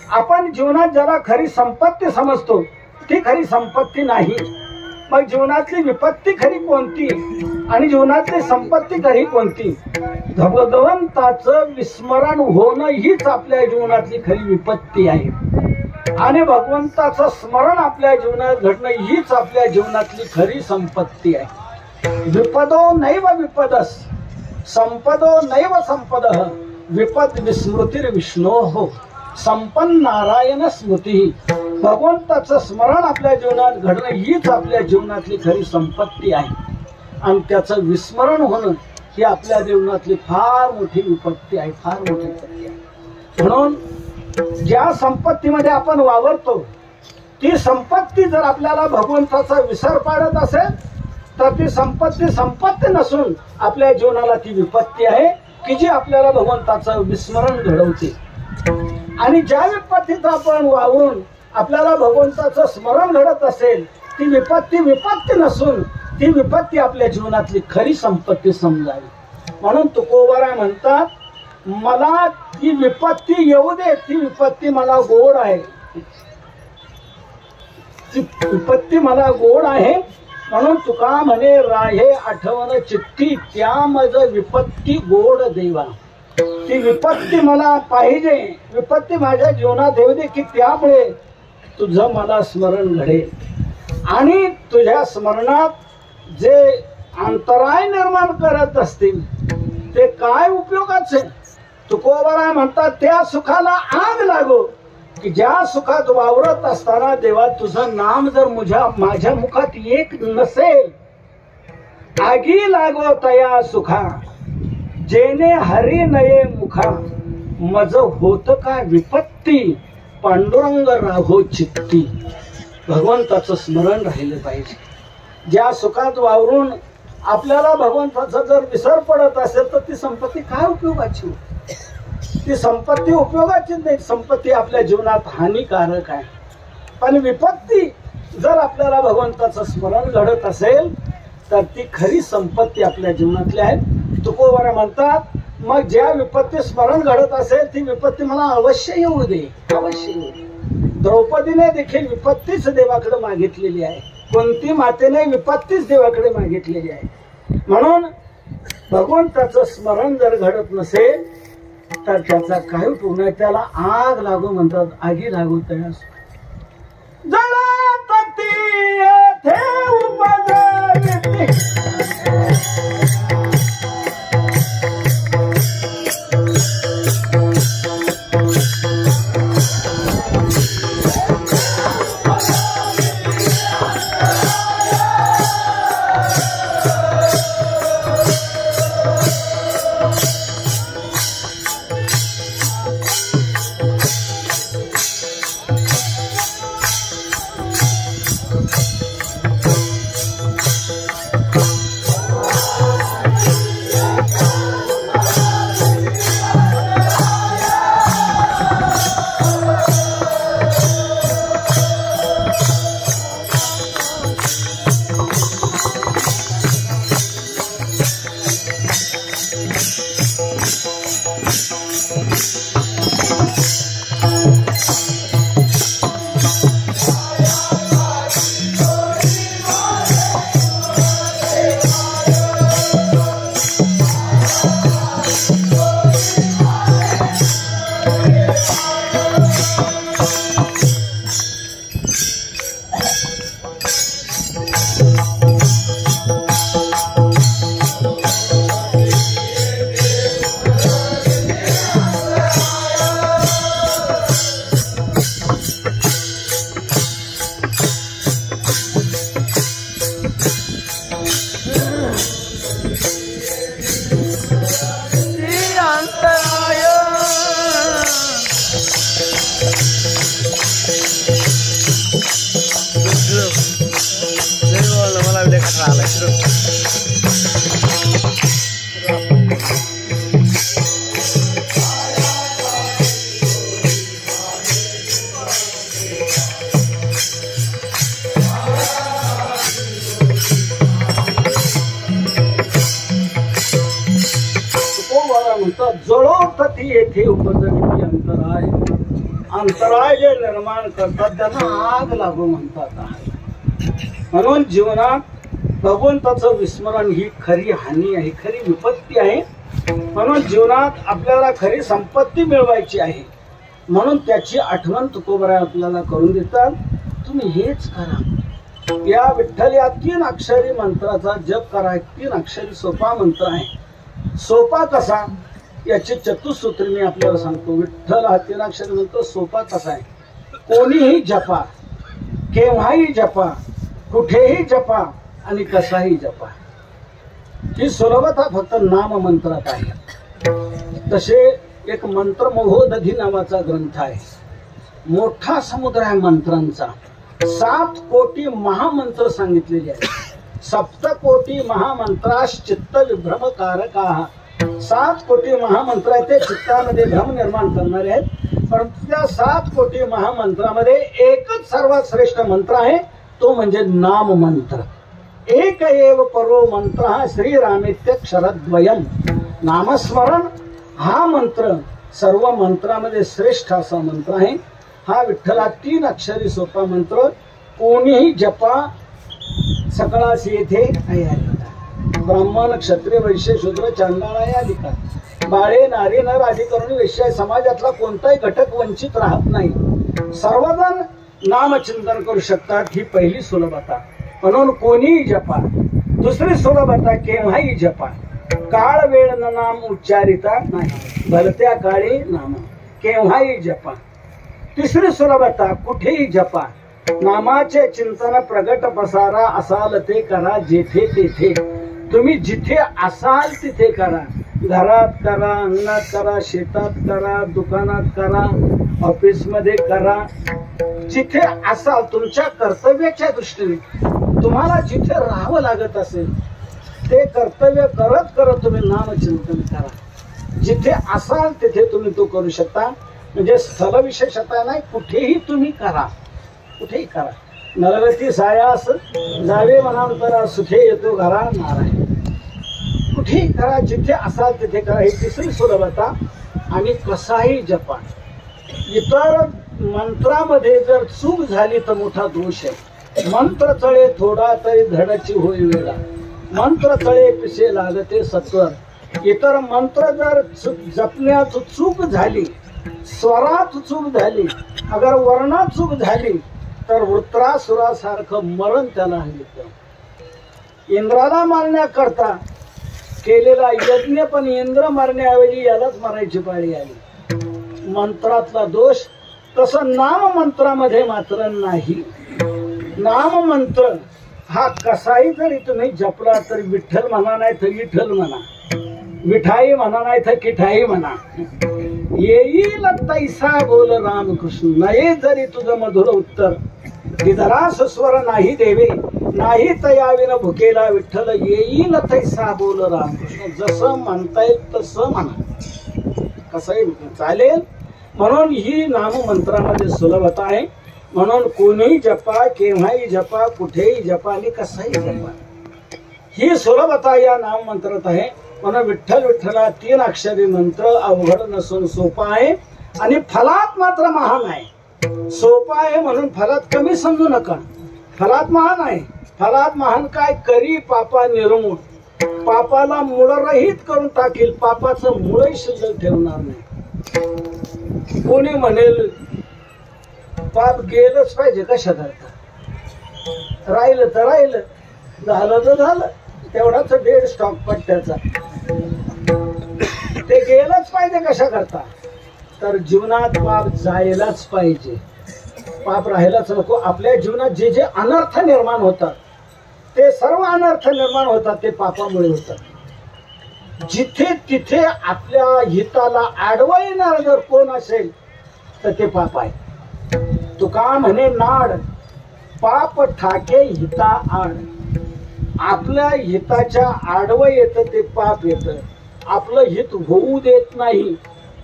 Speaker 3: आपण जीवनात ज्याला खरी संपत्ती समजतो ती खरी संपत्ती नाही. मग जीवनातली विपत्ती खरी कोणती आणि जीवनातली संपत्ती खरी कोणती? भगवंताचं विस्मरण होणं हीच आपल्या जीवनातली खरी विपत्ती आहे आणि भगवंताचं स्मरण आपल्या जीवनात घडणं हीच आपल्या जीवनातली खरी संपत्ती आहे. विपदो नैव विपदस, संपदो नैव संपदः, विपद विस्मृतिर विष्णोः, संपन्न नारायण स्मृती. भगवंताचं स्मरण आपल्या जीवनात घडणं हीच आपल्या जीवनातली खरी संपत्ती आहे आणि त्याचं विस्मरण होणं ही आपल्या जीवनातली फार मोठी विपत्ती आहे, फार मोठी विपत्ती आहे. म्हणून ज्या संपत्तीमध्ये आपण वावरतो ती संपत्ती जर आपल्याला भगवंताचा विसर पाडत असेल तर ती संपत्ती नसून आपल्या जीवनाला ती विपत्ती आहे की जी आपल्याला भगवंताचं विस्मरण घडवते. आणि ज्या विपत्तीत आपण वावरून आपल्याला भगवंताचं स्मरण घडत असेल ती विपत्ती नसून ती विपत्ती आपल्या जीवनातली खरी संपत्ती समजावी. म्हणून तुकोबरा म्हणतात, मला ती विपत्ती येऊ दे, ती विपत्ती मला गोड आहे, ती विपत्ती मला गोड आहे. म्हणून तुका म्हणे, राहे आठवण चित्ती त्या मज विपत्ती गोड देवा. ती विपत्ती मला पाहिजे, विपत्ती माझ्या जीवनात येऊ दे की त्यामुळे तुझं मला स्मरण घडेल आणि तुझ्या स्मरणात जे अंतराय निर्माण करत असतील ते काय उपयोगाचे. तुकोबराय म्हणतात, त्या सुखाला आग लागो की ज्या सुखात वावरत असताना देवा तुझं नाम जर माझ्या मुखात एक नसेल. आगी लागो तया सुखा जेने हरी नये मुखा, मज होत का विपत्ती पांडुरंग राहो चित्ती. भगवंताचं स्मरण राहिलं पाहिजे. ज्या सुखात वावरून आपल्याला भगवंताचा जर विसर पडत असेल तर ती संपत्ती काय उपयोगाची? ती संपत्ती उपयोगाची नाही, संपत्ती आपल्या जीवनात हानिकारक आहे. पण विपत्ती जर आपल्याला भगवंताचं स्मरण घडत असेल तर ती खरी संपत्ती आपल्या जीवनातली आहे. तुकोबरा म्हणतात, मग ज्या विपत्ती स्मरण घडत असेल ती विपत्ती मला अवश्य येऊ दे, अवश्य येऊ दे. द्रौपदीने देखील विपत्तीच देवाकडे मागितलेली आहे. कोणती मातेने विपत्तीच देवाकडे मागितलेली आहे. म्हणून भगवंताचं स्मरण जर घडत नसेल तर त्याचा काय उपयोग नाही. त्याला आग लागू म्हणतात. आगी लागू तयास जळत ती येथे उपजविती. जळोतती येथे उपजविती अंतराय. अंतराय जे निर्माण करतात त्यांना आग लागू म्हणतात. म्हणून जीवनात भगवंताचं विस्मरण ही खरी हानी आहे, खरी विपत्ती आहे. म्हणून जीवनात आपल्याला खरी संपत्ती मिळवायची आहे. म्हणून त्याची आठवण तुकोबराय आपल्याला करून देतात. तुम्ही हेच करा. या विठ्ठल या 3 अक्षरी मंत्राचा जप करा. 3 अक्षरी सोपा मंत्र आहे. सोपा कसा याची चतुसूत्री मी आपल्याला सांगतो. विठ्ठल हा 3 अक्षरी मंत्र सोपा कसा आहे. कोणीही जपा, केव्हाही जपा, कुठेही जपा आणि कसाही जपा. ही सुलभता फक्त नाम मंत्रात आहे. तसे एक मंत्र महोदधी नावाचा ग्रंथ आहे. मोठा समुद्र आहे मंत्रांचा. 7 कोटी महामंत्र सांगितलेले आहेत. सप्तकोटी महामंत्राश्चित्त विभ्रमकारका. 7 कोटी महामंत्र आहेत ते चित्तामध्ये भ्रम निर्माण करणारे आहेत. परंतु त्या 7 कोटी महामंत्रामध्ये एकच सर्वात श्रेष्ठ मंत्र आहे. तो म्हणजे नाम मंत्र. एक एव परो मंत्र श्रीरामेत्यक्षरद्वयम्. नामस्मरण हा मंत्र सर्व मंत्रामध्ये श्रेष्ठ असा मंत्र आहे. हा विठ्ठला 3 अक्षरी सोपा मंत्र. कोणीही जपा. सकळासी येथे ब्राह्मण क्षत्रिय वैश्य शूद्र चांडाळा या लिखात बाळे नारी नर आदी करून वैश्य समाजातला कोणताही घटक वंचित राहत नाही. सर्वजण नामचिंतन करू शकतात. ही पहिली सुलभता. म्हणून कोणीही जपा. दुसरी सुलभता केव्हाही जपा. काळ वेळ न नाम उच्चारिता नाही. भलत्या काळी नाम केव्हाही जपा. तिसरी सुलभता कुठेही जपा. नामाचे चिंतन प्रगट पसारा असाल ते करा जेथे तेथे. तुम्ही जिथे असाल तिथे करा. घरात करा, अंगणात करा, शेतात करा, दुकानात करा, ऑफिस मध्ये करा. जिथे असाल तुमच्या कर्तव्याच्या दृष्टीने तुम्हाला जिथे राहावं लागत असेल ते कर्तव्य करत करत तुम्ही नामचिंतन करा. जिथे असाल तिथे तुम्ही तो करू शकता. म्हणजे स्थलविशेषता नाही. कुठेही तुम्ही करा. कुठेही करा. नरगती सायास जावे मनांतरा सुखे येतो घरा नारायण. कुठेही करा. जिथे असाल तिथे करा. ही तिसरी सुलभता. आणि कसाही जपा. इतर मंत्रामध्ये जर चूक झाली तर मोठा दोष आहे. मंत्र चळे थोडा तरी धडाची होई वेळा, मंत्र चळे पिसे लागते सत्वर. इतर मंत्र जर जपण्यात चूक झाली, स्वरात चूक झाली, अगर वर्णात चूक झाली तर वृत्रासुरासारखं मरण त्याला हल्लं. इंद्राला मारण्याकरता केलेला यज्ञ पण इंद्र मारण्याऐवजी यालाच मारायची पाळी आली. मंत्रातला दोष. तसं नाम मंत्रामध्ये मात्र नाही. नाम मंत्र हा कसाही जरी तुम्ही जपला तरी विठ्ठल म्हणा नाही तर विठ्ठल म्हणा, मिठाई म्हणा नाही तर किठाई म्हणा, येईल तैसा बोल रामकृष्ण. नाही जरी तुझं मधुर उत्तर विधरास स्वर नाही देवे, नाही तयाविन भुकेला विठ्ठल, येईल तैसा बोल रामकृष्ण. जसं म्हणता येईल तसं म्हणा, कसंही चालेल. म्हणून ही नाममंत्रामध्ये सुलभता आहे. म्हणून कोणीही जपा, केव्हाही जपा, कुठेही जपा आणि कसाही जपा, ही सुलभता या नाममंत्रात आहे. म्हणून विठ्ठल विठ्ठला 3 अक्षरी मंत्र अवघड नसून सोपा आहे आणि फलात मात्र महान आहे. सोपा आहे म्हणून फलात कमी समजू नका. फलात महान आहे. फलात महान काय? करी पापा निर्मूळ, पापाला मूळरहित करून टाकील, पापाचं मूळही शिल्लक ठेवणार नाही. कोणी म्हणेल पाप गेलंच पाहिजे, कशा करता, राहिलं तर राहिलं, झालं तर झालं, तेवढाच डेड स्टॉक पट्ट्याचा, ते गेलंच पाहिजे कशा करता. तर जीवनात पाप जायलाच पाहिजे, पाप राहायलाच नको. आपल्या जीवनात जे जे अनर्थ निर्माण होतात ते सर्व अनर्थ निर्माण होतात ते पापामुळे होतात. जिथे तिथे आपल्या हिताला आडवा येणार जर कोण असेल तर ते पाप आहे. तुका म्हणे नाड पाप ठाके हिता आड. आपल्या हिताच्या आडवं येतं ते पाप येतं. आपलं हित होऊ देत नाही.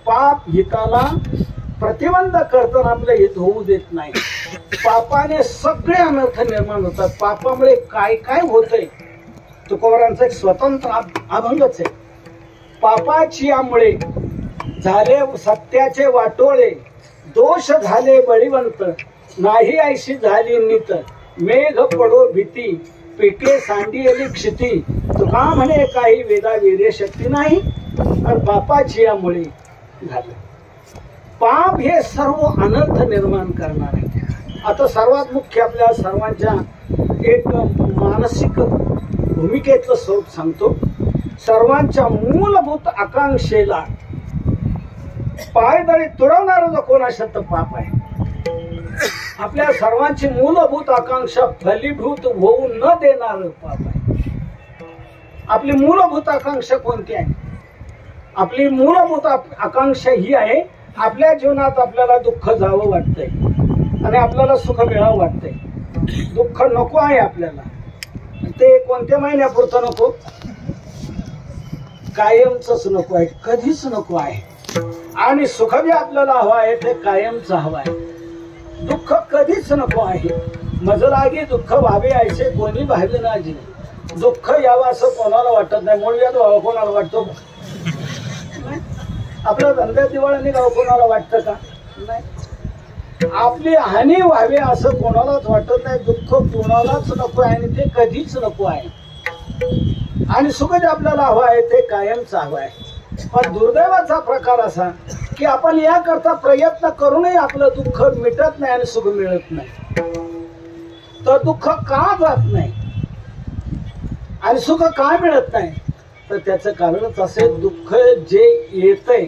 Speaker 3: पाप हिताला प्रतिबंध करताना आपलं हित होऊ देत नाही. पापाने सगळे अनर्थ निर्माण होतात. पापामुळे काय काय होतंय तुकोबारांचा एक स्वतंत्र अभंगच आहे. पापाची यामुळे झाले सत्याचे वाटोळे, दोष झाले बळीवंत, नाही ऐशी झाली नीत, मेघ पडो भीती, पिके सांडियली क्षिती. तुका म्हणे काही वेदा वीर्य शक्ती नाही, पण पापाची यामुळे झालं. पाप हे सर्व अनर्थ निर्माण करणार आहे. आता सर्वात मुख्य आपल्या सर्वांच्या एक मानसिक भूमिकेतलं स्वरूप सांगतो. सर्वांच्या मूलभूत आकांक्षेला पायदळी तुडवणारा जो कोण असेल तर पाप आहे. आपल्या सर्वांची मूलभूत आकांक्षा फलीभूत होऊ न देणार पाप आहे. आपली मूलभूत आकांक्षा कोणती आहे? आपली मूलभूत आकांक्षा ही आहे, आपल्या जीवनात आपल्याला दुःख जावं वाटतंय आणि आपल्याला सुख मिळावं वाटतंय. दुःख नको आहे आपल्याला. ते कोणत्या महिन्यापुरतं नको, कायमच नको आहे, कधीच नको आहे. आणि सुख बी आपल्याला हवं आहे ते कायमच हवं आहे. दुःख कधीच नको आहे. मज लागे दुःख व्हावे ऐसे कोणी भावे नाजी. दुःख यावं असं कोणाला वाटत नाही. मूळव्याध व्हावं कोणाला वाटतो? आपल्या धंद्यात दिवाळी निघावं कोणाला वाटतं का? नाही. आपली हानी व्हावी असं कोणालाच वाटत नाही. दुःख कोणालाच नको आहे आणि ते कधीच नको आहे. आणि सुख जे आपल्याला हवं आहे ते कायमच हवं आहे. पण दुर्दैवाचा प्रकार असा की आपण याकरता प्रयत्न करूनही आपलं दुःख मिटत नाही आणि सुख मिळत नाही. तर दुःख का जात नाही आणि सुख का मिळत नाही? तर त्याचं कारणच असे, दुःख जे येतंय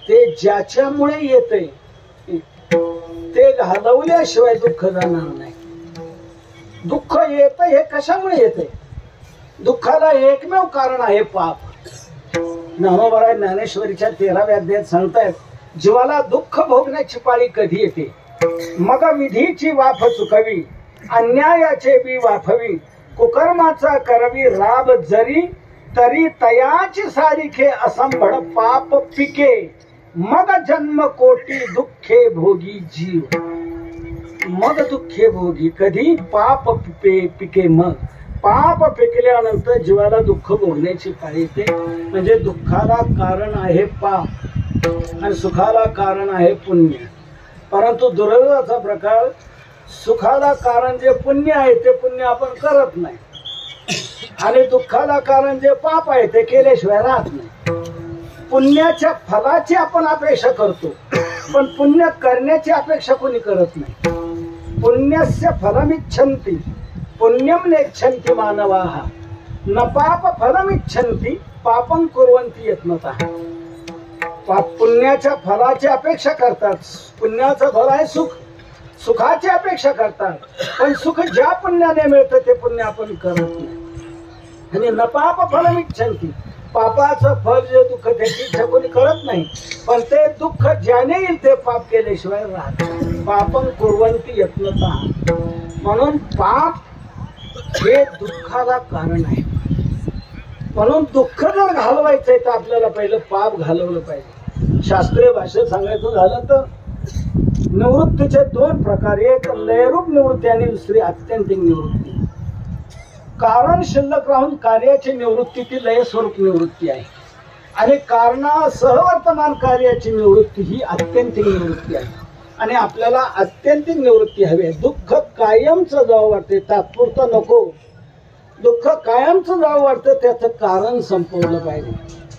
Speaker 3: ते ज्याच्यामुळे येतंय ते घालवल्याशिवाय दुःख जाणार नाही. दुःख येतंय हे कशामुळे येतंय? दुःखाला एकमेव कारण आहे पाप. ज्ञानोबा ज्ञानेश्वरीच्या 13व्या अध्यायात सांगतायत, जीवाला दुःख भोगण्याची पाळी कधी येते? मग विधीची वाफ चुकवी, अन्यायाचे बी वाफवी, कुकर्माचा करवी राब जरी, तरी तयाची सारिखे असंभळ पाप पिके, मग जन्म कोटी दुःखे भोगी जीव. मग दुःखे भोगी कधी? पाप पिके. मग पाप पिकल्यानंतर जीवाला दुःख भोगण्याची पाळी येते. म्हणजे दुःखाला कारण आहे पाप. आणि सुखाला कारण आहे पुण्य. परंतु दुर्दैवाचा प्रकार, सुखाला कारण जे पुण्य आहे ते पुण्य आपण करत नाही आणि दुःखाला कारण जे पाप आहे ते केल्याशिवाय राहत नाही. पुण्याच्या फलाची आपण अपेक्षा करतो, पण पुण्य करण्याची अपेक्षा कोणी करत नाही. पुण्यस्य फलमिच्छन्ति पुण्यम नेच्छन्ति मानवाः न पाप फलमिच्छन्ति पापं कुर्वन्ति यत्नतः. पुण्याच्या फलाची अपेक्षा करतात, पुण्याचं फल आहे सुख, सुखाची अपेक्षा करतात, पण सुख ज्या पुण्याने मिळतं ते पुण्य आपण करत नाही. आणि न पाप फलमिच्छन्ति पापाचं फल जे दुःख त्याची इच्छा कोणी करत नाही, पण ते दुःख ज्याने येईल ते पाप केल्याशिवाय राहत. पापं कुर्वन्ति यत्नतः. म्हणून पाप हे दुःखाला कारण आहे. म्हणून दुःख जर घालवायचंय तर आपल्याला पहिलं पाप घालवलं पाहिजे. शास्त्रीय भाषेत सांगायचं झालं तर निवृत्तीचे दोन प्रकार, एक लयरूप निवृत्ती आणि दुसरी आत्यंतिक निवृत्ती. कारण शिल्लक राहून कार्याची निवृत्ती ती लय स्वरूप निवृत्ती आहे आणि कारणासह वर्तमान कार्याची निवृत्ती ही आत्यंतिक निवृत्ती आहे. आणि आपल्याला आत्यंतिक निवृत्ती हवी आहे. दुःख कायमचं जावं वाटते, तात्पुरतं नको. दुःख कायमचं जावं वाटतं, त्याचं कारण संपवलं पाहिजे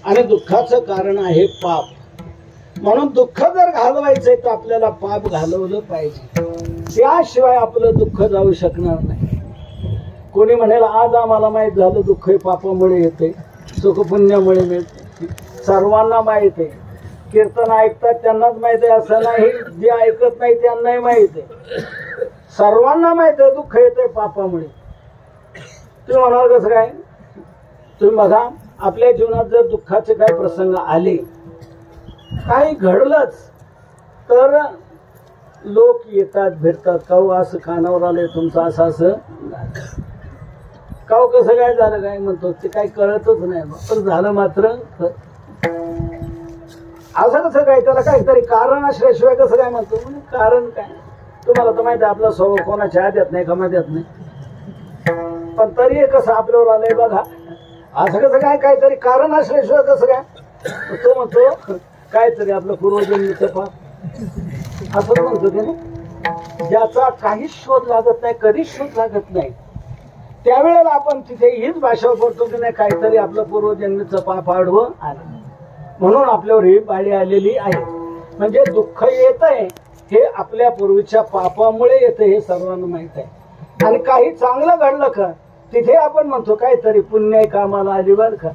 Speaker 3: आणि दुःखाचं कारण आहे पाप. म्हणून दुःख जर घालवायचंय तर आपल्याला पाप घालवलं पाहिजे, त्याशिवाय आपलं दुःख जाऊ शकणार नाही. कोणी म्हणेल आज आम्हाला माहीत झालं दुःख हे पापामुळे येते, सुख पुण्यामुळे मिळते. सर्वांना माहीत आहे. कीर्तन ऐकतात त्यांनाच माहित आहे असं नाही, जे ऐकत नाही त्यांनाही माहित आहे. सर्वांना माहित आहे दुःख येते पापामुळे. तुम्ही म्हणाल कसं काय? तुम्ही बघा, आपल्या जीवनात जर दुःखाचे काही प्रसंग आले, काही घडलंच तर लोक येतात, भेटतात. काऊ असं कानावर आलंय तुमचं, असं असं काऊ कसं काय झालं काय म्हणतो, ते काही कळतच नाही. पण झालं मात्र असं कसं काय, त्याला काहीतरी कारण असल्याशिवाय कसं काय म्हणतो. म्हणजे कारण काय, तुम्हाला तर माहिती आहे आपला स्वभाव कोणाच्या आद्यात नाही, कमाद्यात नाही. पण तरी कसं आपल्यावर आलंय बघा. असं कसं काय, काहीतरी कारण असल्याशिवाय कसं काय. तो म्हणतो काहीतरी आपलं पूर्वजन्मीचं पाप असं म्हणतो की नाही. ज्याचा काहीच शोध लागत नाही, कधीच शोध लागत नाही, त्यावेळेला आपण तिथे हीच भाषा वापरतो की नाही काहीतरी आपलं पूर्वजन्मीचं पाप आडवं आलं म्हणून आपल्यावर ही बाळी आलेली आहे. म्हणजे दुःख येत आहे हे आपल्या पूर्वीच्या पापामुळे येतं हे सर्वांना माहित आहे. आणि काही चांगलं घडलं का तिथे आपण म्हणतो काहीतरी पुण्य कामाला आली बरं का,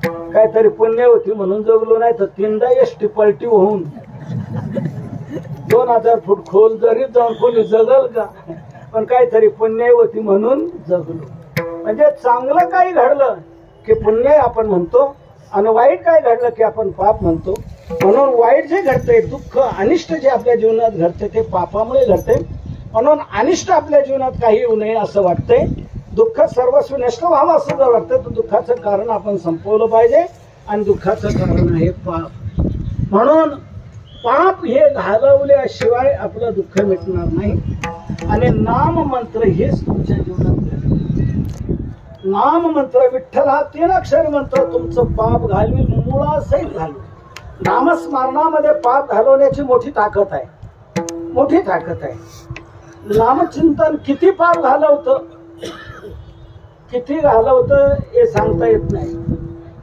Speaker 3: काहीतरी पुण्य होती म्हणून जगलो, नाही तर 3दा एसटी पलटी होऊन 2000 फूट खोल जरी जाऊन कोणी जगल का, पण काहीतरी पुण्य होती म्हणून जगलो. म्हणजे चांगलं काही घडलं की पुण्य आपण म्हणतो आणि वाईट काय घडलं की आपण पाप म्हणतो. म्हणून वाईट जे घडते, दुःख अनिष्ट जे आपल्या जीवनात घडते ते पापामुळे घडते. म्हणून अनिष्ट आपल्या जीवनात काही येऊ नये असं वाटतंय. दुःख सर्वस्व नष्ट व्हावं असं जर वाटतं तर दुःखाचं कारण आपण संपवलं पाहिजे आणि दुःखाचं कारण आहे पाप. म्हणून पाप हे घालवल्याशिवाय आपलं दुःख मिटणार नाही. आणि नाम मंत्र हेच तुमच्या जीवनात, नाम मंत्र विठ्ठल हा 3 अक्षर मंत्र तुमचं पाप घालवी, मुळासहित घालवी. नामस्मरणामध्ये पाप घालवण्याची मोठी ताकद आहे, मोठी ताकद आहे. नामचिंतन किती पाप घालवतं, किती घालवतं हे सांगता येत नाही.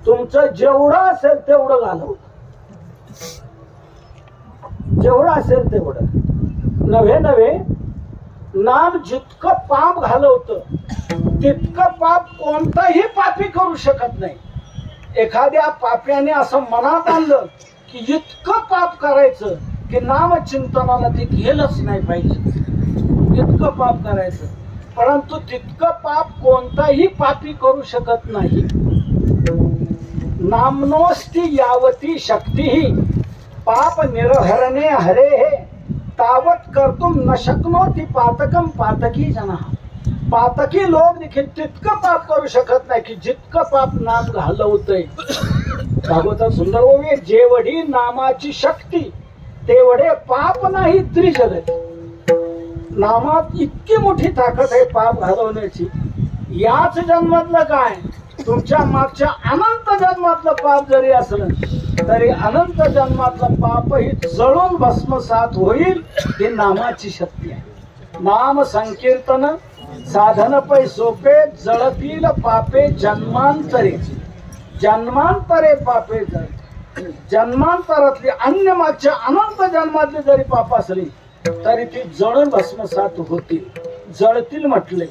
Speaker 3: तुमचं जेवढं असेल तेवढं घालवतं, जेवढं असेल तेवढं. नव्हे नाम जितकं पाप घालवतं तितकं पाप कोणताही पापी करू शकत नाही. एखाद्या पाप्याने असं मनात आणलं की इतकं पाप करायचं की नामचिंतनाला ते गेलंच नाही पाहिजे, इतकं पाप करायचं, परंतु तितकं पाप कोणताही पापी करू शकत नाही. नामनोस्ति यावती शक्ती पाप निर्हरणे हरे तावत कर्तुम न शक्नोति पातकम पातकी जना. पातकी लोक देखील तितकं पाप करू शकत नाही की जितकं पाप नाम घालवतंय. भागवतात सुंदर ओवी, जेवढी नामाची शक्ती तेवढे पाप नाही त्रिजगत. नामात इतकी मोठी ताकद आहे पाप घालवण्याची. याच जन्मातलं काय, तुमच्या मागच्या अनंत जन्मातलं पाप जरी असलं तरी अनंत जन्मातलं पापही जळून भस्मसात होईल. ही नामाची शक्ती आहे. नाम संकीर्तन साधन पै सोपे, जळतील पापे जन्मांतरे. जन्मांतरे पापे जळ, जन्मांतरातली अन्य मागच्या अनंत जन्मातली जरी पाप असली तरी ती जळून भस्मसात होतील. जळतील म्हटले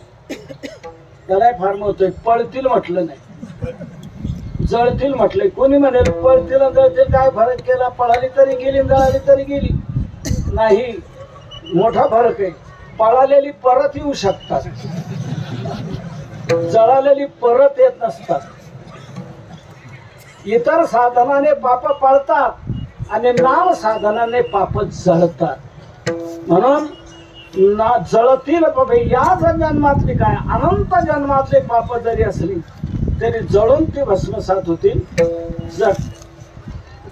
Speaker 3: त्याला फार महत्व आहे, पळतील म्हटलं नाही. जळतील म्हटले. कोणी म्हणेल पळतील जळतील काय फरक केला, पळाली तरी गेली जळाली तरी गेली. नाही, मोठा फरक आहे. पळालेली परत येऊ शकतात, जळालेली परत येत नसतात. इतर साधनाने पाप पळतात आणि नाम साधनाने पाप जळतात. म्हणून जळतील पाप याच जन्मातली काय अनंत जन्मातले पाप जरी असली तरी जळून ते भस्मसात होतील.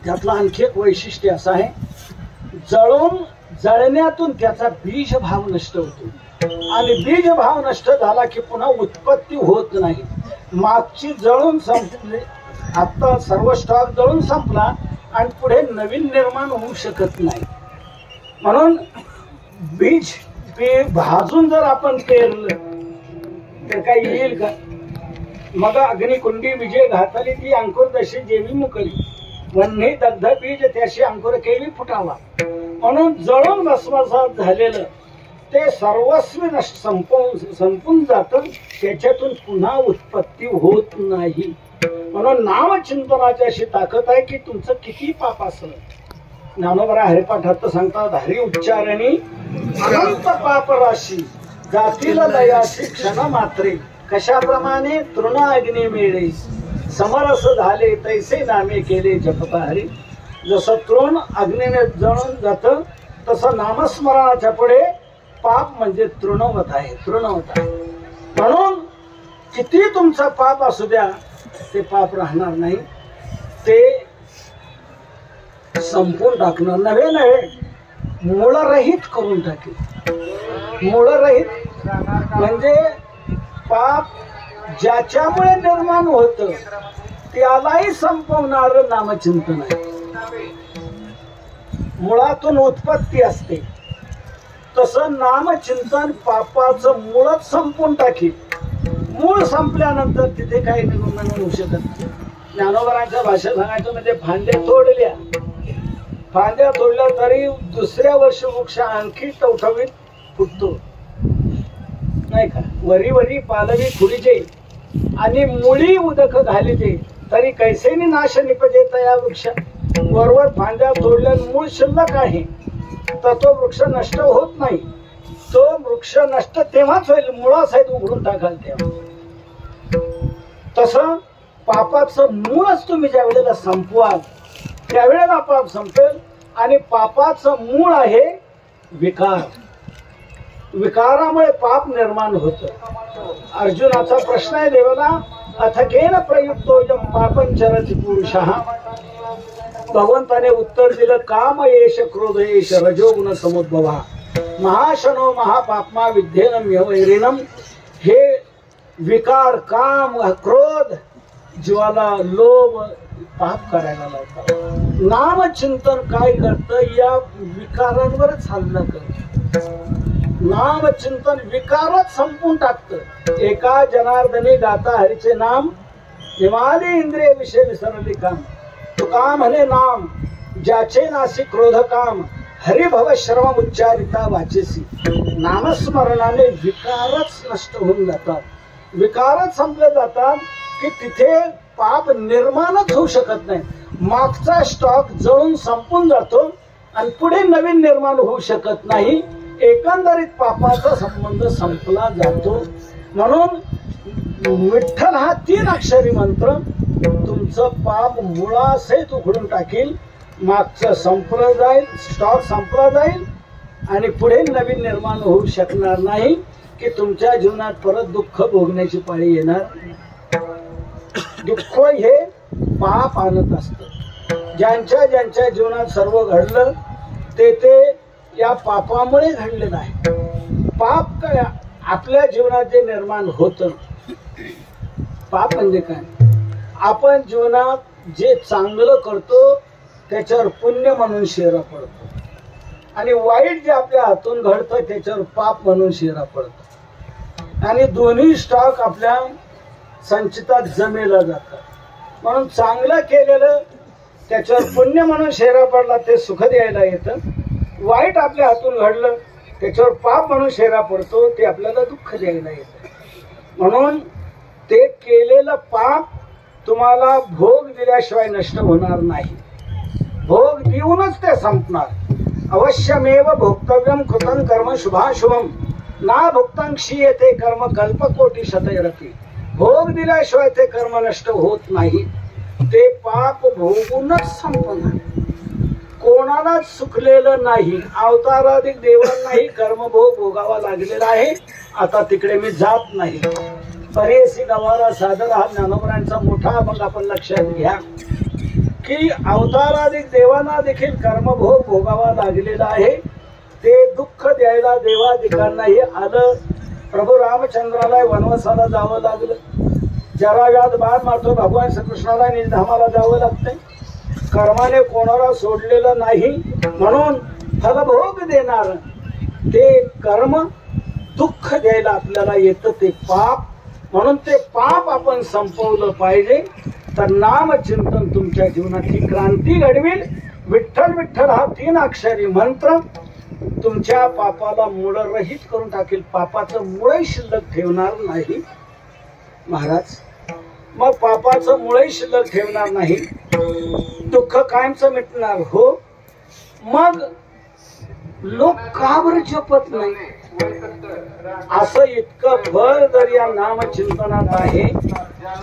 Speaker 3: त्यातलं आणखी एक वैशिष्ट्य असं आहे, जळून जळण्यातून त्याचा बीज भाव नष्ट होतो आणि बीज भाव नष्ट झाला की पुन्हा उत्पत्ती होत नाही. मागची जळून संपली, आता सर्व स्टॉक जळून संपला आणि पुढे नवीन निर्माण होऊ शकत नाही. म्हणून बीज भाजून जर आपण पेरलं तर काय येईल का? मग अग्निकुंडी विजय घातली ती अंकुर दशी जेवी मुकली, वन्ही दग्ध बीज त्याशी अंकुर केली फुटावा. म्हणून जळून भस्मसात झालेलं ते सर्वस्वी नष्ट संपून जातं, त्याच्यातून पुन्हा उत्पत्ती होत नाही. म्हणून नामचिंतनाची अशी ताकद आहे की तुमचं किती पाप असलं. ज्ञानोबा हरिपाठात सांगतात, हरी उच्चारणी अनंत पाप राशी जातील लयाशी क्षण मात्रे, कशाप्रमाणे तृण अग्नी मिळे समरस झाले तैसे नामे केले जपता हरी. जसं तृण अग्नीने जळून जातं तसं नामस्मरणाच्या पुढे पाप म्हणजे तृणवत आहे, तृणवत आहे. म्हणून किती तुमचा पाप असू द्या ते पाप राहणार नाही, ते संपून टाकणार. नव्हे नव्हे मूळरहित करून टाकेल. मूळरहित म्हणजे पाप ज्याच्यामुळे निर्माण होत त्यालाही संपवणार नामचिंतन आहे. मुळातून उत्पत्ती असते तसं नामचिंतन पापाचं मूळच संपून टाकेल. मूळ संपल्यानंतर तिथे काही निर्माण होऊ शकत नाही. ज्ञानोबरांच्या भाषेत सांगायचं म्हणजे फांद्या तोडल्या, फांद्या तोडल्या तरी दुसऱ्या वर्षी वृक्ष आणखी टवटवीत फुटतो नाही का. वरी वरी पालवी खुडीचे आणि मुळी उदक घालीचे तरी कैसेनी नाश निपजे तया वृक्ष. वरवर फांद्या तोडल्या मूळ शिल्लक आहे तर तो वृक्ष नष्ट होत नाही. तो वृक्ष नष्ट तेव्हाच होईल मुळासहित उघडून टाकाल तेव्हा. तसं पापाचं मूळच तुम्ही ज्या वेळेला संपवाल त्यावेळेला पाप संपेल. आणि पापाचं मूळ आहे विकार. विकारामुळे पाप निर्माण होतं. अर्जुनाचा प्रश्न आहे देवाला, अथकेन प्रयुक्तोयम पापंचरति पुरुषः. भगवंताने उत्तर दिलं, काम येश क्रोध येश रजोगुण समुद्भवा महाशनो महापापमा विद्येनम यवैरिणम. हे विकार काम क्रोध जीवाला लोभ पाप करायला लावतात. नामचिंतन काय करतं, या विकारांवरच हल्ला करतं. नामचिंतन विकारच संपून टाकतं. एका जनार्दनी गाता हरीचे नाम हिमालय इंद्रिय विषय विसरली काम. तुका म्हणे नाम ज्याचे नासी क्रोध काम, हरिभव श्रम उच्चारिता वाचेसी. नामस्मरणाने विकारच नष्ट होऊन जातात, विकारच संपले जातात की तिथे पाप निर्माणच होऊ शकत नाही. मागचा स्टॉक जळून संपून जातो आणि पुढे नवीन निर्माण होऊ शकत नाही. एकंदरीत पापाचा संबंध संपला जातो. म्हणून विठ्ठल हा 3 अक्षरी मंत्र तुमचं पाप मुळासहित उघडून टाकील. मागचं संपलं जाईल, स्टॉक संपला जाईल आणि पुढे नवीन निर्माण होऊ शकणार नाही की तुमच्या जीवनात परत दुःख भोगण्याची पाळी येणार. दुःख हे पाप आणत असतं. ज्यांच्या ज्यांच्या जीवनात सर्व घडलं ते या पापामुळे घडलेलं आहे. पाप काय आपल्या जीवनात जे निर्माण होतं. पाप म्हणजे काय, आपण जीवनात जे चांगलं करतो त्याच्यावर पुण्य म्हणून शेरा पडतो आणि वाईट जे आपल्या हातून घडतं त्याच्यावर पाप म्हणून शेरा पडतो आणि दोन्ही स्टॉक आपल्या संचितात जमेला जातात. म्हणून चांगलं केलेलं त्याच्यावर पुण्य म्हणून शेरा पडला ते सुख द्यायला येतं. वाईट आपल्या हातून घडलं त्याच्यावर पाप म्हणून शेरा पडतो ते आपल्याला दुःख द्यायला येतं. म्हणून ते केलेलं पाप तुम्हाला भोग दिल्याशिवाय नष्ट होणार नाही. भोग देऊनच ते संपणार. अवश्यमेव भोक्तव्यम कृतं कर्म शुभाशुभम ना भुक्तं क्षीयते कर्म कल्पकोटी शतैरपि. भोग दिल्याशिवाय ते कर्म नष्ट होत नाही. ते पाप भोगूनच संपणार. कोणालाच सुखलेलं नाही. अवताराधिक देवांनाही कर्मभोग भोगावा लागलेला आहे. आता तिकडे मी जात नाही. परेसी गवारा सादर हा ज्ञानोबरांचा मोठा अभंग आपण लक्षात घ्या की अवताराधिक देवांना देखील कर्मभोग भोगावा लागलेला आहे. ते दुःख द्यायला देवादिकांनाही आलं. प्रभू रामचंद्राला वनवासाला जावं लागलं. जराव्यात बाण मारतो भगवान श्रीकृष्णाला निजधामाला जावं लागतंय. कर्माने कोणाला सोडलेलं नाही. म्हणून फलभोग देणार ते कर्म दुःख द्यायला आपल्याला येतं ते पाप. म्हणून ते पाप आपण संपवलं पाहिजे. तर नामचिंतन तुमच्या जीवनाची क्रांती घडविल. विठ्ठल विठ्ठल हा 3 अक्षरी मंत्र तुमच्या पापाला मूळरहित करून टाकेल. पापाचं मूळही शिल्लक ठेवणार नाही महाराज. मग पापाचं मूळही शिल्लक ठेवणार नाही. दुःख कायमचं मिटणार. हो, मग लोक का बरं जपत नाही? असं इतकं फळ जर या नामचिंतनात आहे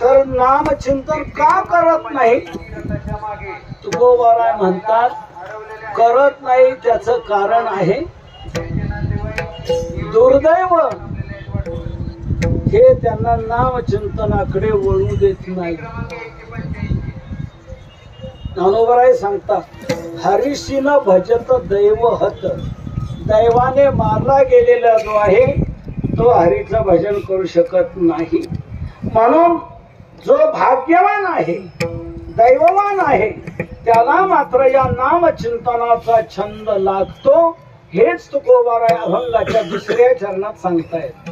Speaker 3: तर नामचिंतन का करत नाही? तुकोबाराय म्हणतात करत नाही त्याचं कारण आहे दुर्दैव. हे त्यांना नामचिंतनाकडे वळू देत नाही. ज्ञानोबराय सांगतात हरीशीन भजत दैव हत. दैवाने मारला गेलेला जो आहे तो हरीचं भजन करू शकत नाही. म्हणून जो भाग्यवान आहे दैववान आहे त्याला मात्र या नामचिंतनाचा छंद लागतो. हेच तुकोबाराय अभंगाच्या 2ऱ्या चरणात सांगतायत.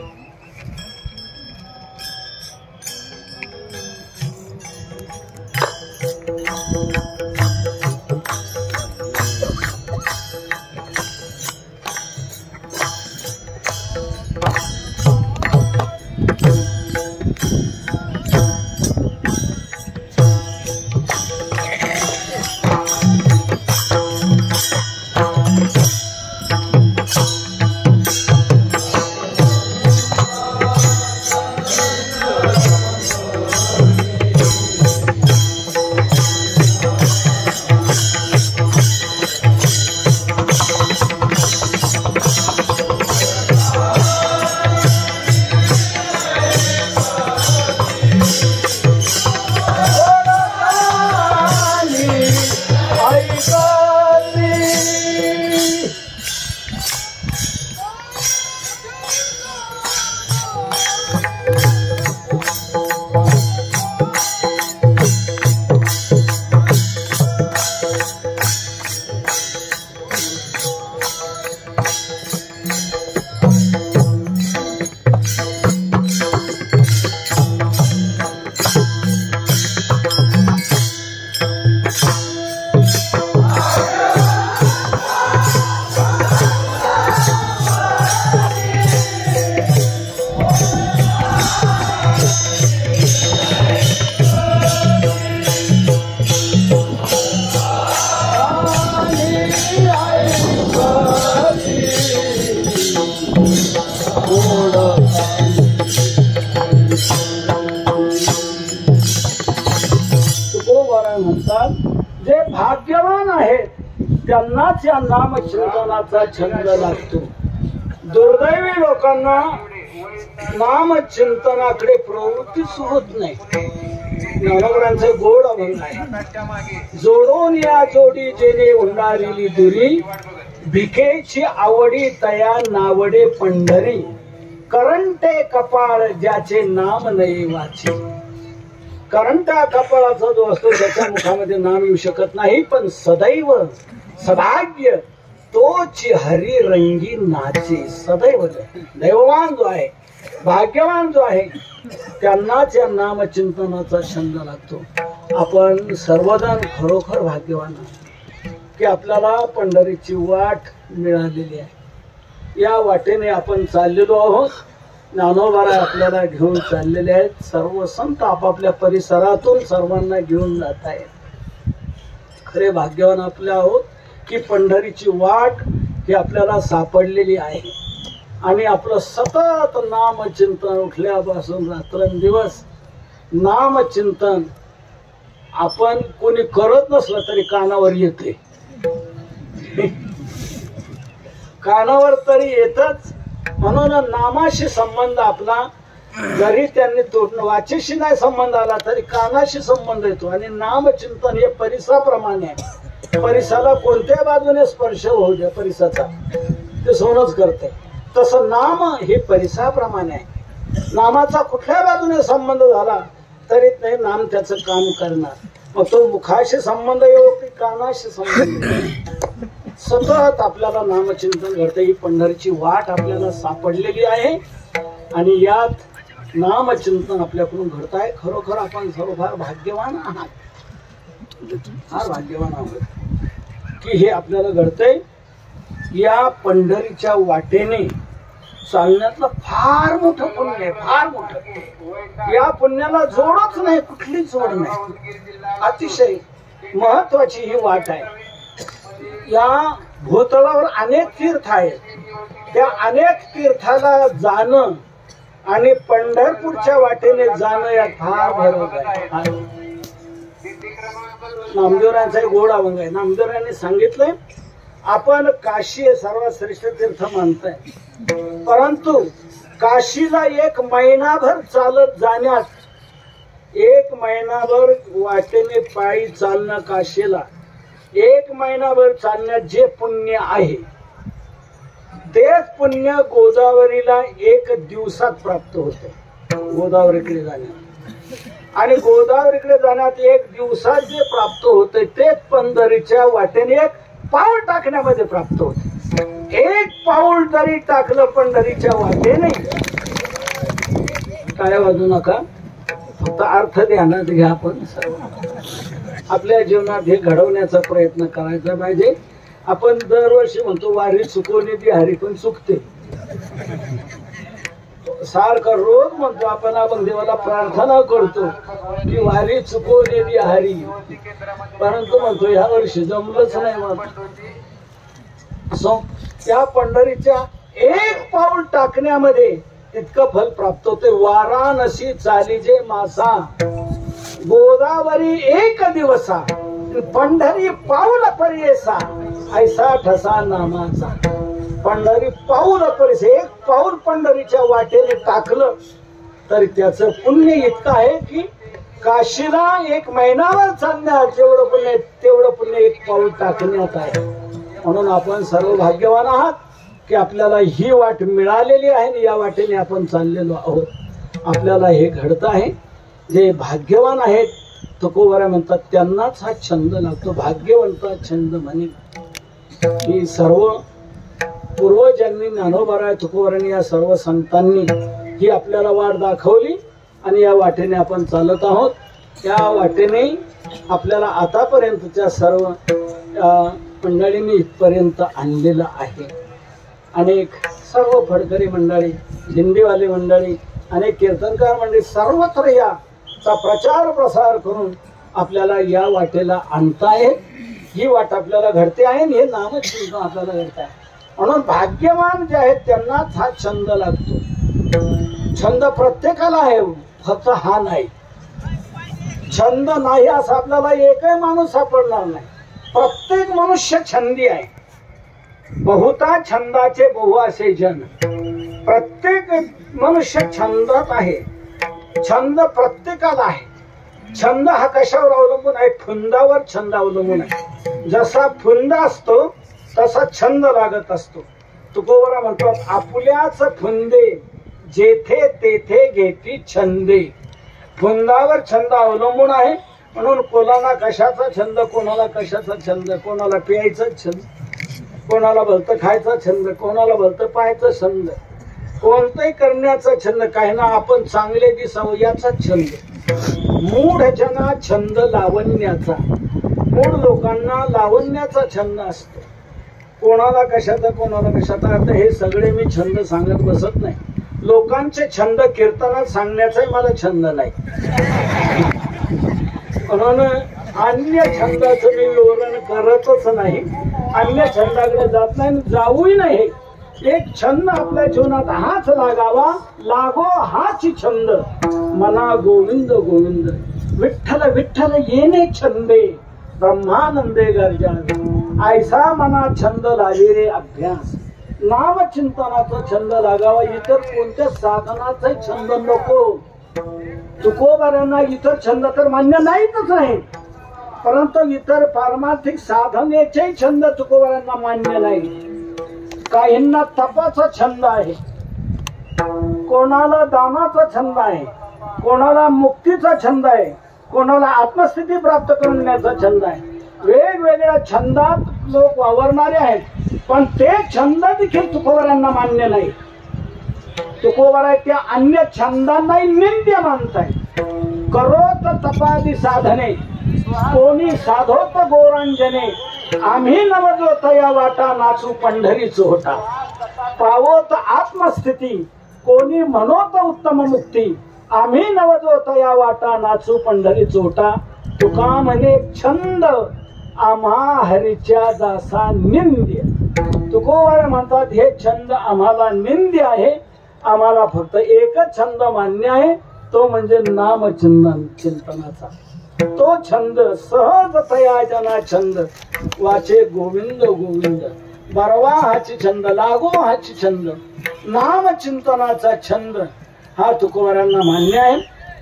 Speaker 3: जे भाग्यवान आहेत त्यांनाच या नामचिंतनाचा छंद लागतो. दुर्दैवी लोकांना नामचिंतनाकडे प्रवृत्तीच होत नाही. ज्ञानोबरांचे गोड अभंग आहे. जोडून या जोडी जेणे उंडारिली दुरी भिकेची आवडी तया नावडे पंढरी करंटे कपाळ ज्याचे नाम नाही वाचे. कारण त्या कपाळाचा जो असतो त्याच्या मुखामध्ये नाम येऊ शकत नाही, पण सदैव सभाग्य तोची हरी रंगी नाचे. सदैव दैववान जो आहे, भाग्यवान जो आहे, त्यांनाच या नामचिंतनाचा छंद लागतो. आपण सर्वजण खरोखर भाग्यवान आहोत की आपल्याला पंढरीची वाट मिळालेली आहे. या वाटेने आपण चाललेलो आहोत. ज्ञानोबाराय आपल्याला घेऊन चाललेले आहेत. सर्व संत आपापल्या परिसरातून सर्वांना घेऊन जात आहेत. खरे भाग्यवान आपले आहोत की पंढरीची वाट ही आपल्याला सापडलेली आहे आणि आपलं सतत नामचिंतन उठल्यापासून रात्रंदिवस नामचिंतन आपण कोणी करत नसलं तरी कानावर येते. कानावर तरी येतच. म्हणून नामाशी संबंध आपला जरी त्यांनी वाचेशी नाही संबंध आला तरी कानाशी संबंध येतो. आणि नामचिंतन हे परिसाप्रमाणे आहे. परिसाला कोणत्या बाजूने स्पर्श होऊ द्या परिसाचा ते सोनच करते. तसं नाम हे परिसाप्रमाणे आहे. नामाचा कुठल्या बाजूने संबंध झाला तरी ते नाम त्याचं काम करणार. मग तो मुखाशी संबंध येऊ की कानाशी संबंध येऊ, सतत आपल्याला नामचिंतन घडतं. ही पंढरीची वाट आपल्याला सापडलेली आहे आणि यात नामचिंतन आपल्याकडून घडत आहे. खरोखर आपण सर्व फार भाग्यवान आहात. फार भाग्यवान आहोत की हे आपल्याला घडतंय. या पंढरीच्या वाटेने चालण्यातलं फार मोठं पुण्य आहे, फार मोठं. या पुण्याला जोडच नाही, कुठली जोड नाही. अतिशय महत्वाची ही वाट आहे. या भूतलावर अनेक तीर्थ आहेत. त्या अनेक तीर्थाला जाणं आणि पंढरपूरच्या वाटेने जाणं यात फार फरक आहे. नामदेवरायांचा एक गोड अभंग आहे. नामदेवरायांनी सांगितलंय आपण काशी हे सर्वात श्रेष्ठ तीर्थ मानताय, परंतु काशीला 1 महिनाभर चालत जाण्यात, 1 महिनाभर वाटेने पायी चालणं काशीला 1 महिनाभर चालण्यात जे पुण्य आहे तेच पुण्य गोदावरीला 1 दिवसात प्राप्त होते. गोदावरीकडे जाण्यात आणि गोदावरीकडे जाण्यात 1 दिवसात जे प्राप्त होते तेच पंढरीच्या वाटेने 1 पाऊल टाकण्यामध्ये प्राप्त होते. 1 पाऊल जरी टाकलं पंढरीच्या वाटेने, टाळ्या वाजू नका, फक्त अर्थ ध्यानात घ्या. आपण सर्व आपल्या जीवनात हे घडवण्याचा प्रयत्न करायचा पाहिजे. आपण दरवर्षी म्हणतो वारी चुकवणे ती हरी, पण चुकते. सारखं रोज म्हणतो आपण देवाला प्रार्थना करतो की वारी चुकवणे ती हरी, परंतु म्हणतो ह्या वर्षी जमलंच नाही. मग त्या पंढरीच्या 1 पाऊल टाकण्यामध्ये इतकं फल प्राप्त होते. वाराणसी चालीजे मासा, गोदावरी 1 दिवसा, पंढरी पाऊल परियेसा, ऐसा ठसा नामाचा. पंढरी पाऊल परिस, 1 पाऊल पंढरीच्या वाटेने टाकलं तरी त्याचं पुण्य इतकं आहे की काशीला 1 महिनाभर चालण्यात जेवढं पुण्य तेवढं पुण्य 1 पाऊल टाकण्यात आहे. म्हणून आपण सर्व भाग्यवान आहात की आपल्याला ही वाट मिळालेली आहे आणि या वाटेने आपण चाललेलो आहोत. आपल्याला हे घडत आहे. जे भाग्यवान आहेत तुकोबाराय म्हणतात त्यांनाच हा छंद लागतो. भाग्यवंता छंद म्हणे. ही सर्व पूर्वजांनी, ज्ञानोबाराय तुकोबारायांनी, या सर्व संतांनी ही आपल्याला वाट दाखवली आणि या वाटेने आपण चालत आहोत. या वाटेने आपल्याला आतापर्यंतच्या सर्व मंडळींनी इथपर्यंत आणलेलं आहे. अनेक सर्व फडकरी मंडळी, दिंडीवाले मंडळी, अनेक कीर्तनकार मंडळी सर्वत्र याचा प्रचार प्रसार करून आपल्याला या वाटेला आणतायत. ही वाट आपल्याला घडते आहे आणि हे नामचिंतन आपल्याला घडत आहे. म्हणून भाग्यवान जे आहेत त्यांनाच हा छंद लागतो. छंद प्रत्येकाला आहे, फक्त हा नाही. छंद नाही असं आपल्याला एकही माणूस सापडणार नाही. प्रत्येक मनुष्य छंदी आहे. बहुता छंदाचे बहु असे जन. प्रत्येक मनुष्य छंदात आहे. छंद प्रत्येकाला आहे. छंद हा कशावर अवलंबून आहे? फुंदावर छंद अवलंबून आहे. जसा फुंद असतो तसा छंद लागत असतो. तुकोबाराय म्हणतात आपुल्याच फुंदे जेथे तेथे घेती छंदे. छंदावर छंद अवलंबून आहे. म्हणून कोणाला कशाचा छंद, कोणाला कशाचा छंद, कोणाला प्यायचा छंद, कोणाला भलतं खायचा छंद, कोणाला भलतं पाहायचा छंद, कोणतंही करण्याचा छंद, काही ना आपण चांगले दिसावं याचा छंद. मूढ जना छंद लावण्याचा, मूढ लोकांना लावण्याचा छंद असतो. कोणाला कशाचा, कोणाला कशाचा. आता हे सगळे मी छंद सांगत बसत नाही. लोकांचे छंद कीर्तनात सांगण्याचाही मला छंद नाही. म्हणून अन्य छंदाचं मी विवरण करतच नाही, अन्य छंदाकडे जात नाही, जाऊही नाही. एक छंद आपल्या जीवनात हाच लागावा, लागो हाच छंद. मना गोविंद गोविंद, विठ्ठल विठ्ठल येणे छंदे, ब्रह्मानंदे गर्जावे. ऐसा मना छंद लागे रे अभ्यास. नाम चिंतनाचा छंद लागावा, इतर कोणत्या साधनाचा छंद नको. तुकोबारांना इतर छंद तर मान्य नाहीतच नाही, परंतु इतर पारमार्थिक साधनेचे छंद तुकोबारांना मान्य नाही. काहींना तपाचा छंद आहे, कोणाला दानाचा छंद आहे, कोणाला मुक्तीचा छंद आहे, कोणाला आत्मस्थिती प्राप्त करण्याचा छंद आहे. वेगवेगळ्या छंदात लोक वावरणारे आहेत, पण ते छंद देखील तुकोबारांना मान्य नाही. तुकोबारा त्या अन्य छंदांनाही निंद्य मानताय. करोत तपादी साधने, कोणी साधोत गोरांजने, आम्ही नवजोत या वाटा नाचू पंढरी चोहटा. पावोत आत्मस्थिती, कोणी म्हणोत उत्तम मुक्ती, आम्ही नवजोत या वाटा नाचू पंढरी चोहटा. तुका म्हणे छंद आम्हा हरीच्या दासा निंद्य. तुकोबारा म्हणतात हे छंद आम्हाला निंद्य आहे. आम्हाला फक्त एकच छंद मान्य आहे, तो म्हणजे नामचिंतन चिंतनाचा. तो छंद सहजतया जना छंद, वाचे गोविंद गोविंद. बरवा हाची छंद, लागो हाची छंद. नामचिंतनाचा छंद हा तुकोबारांना मान्य आहे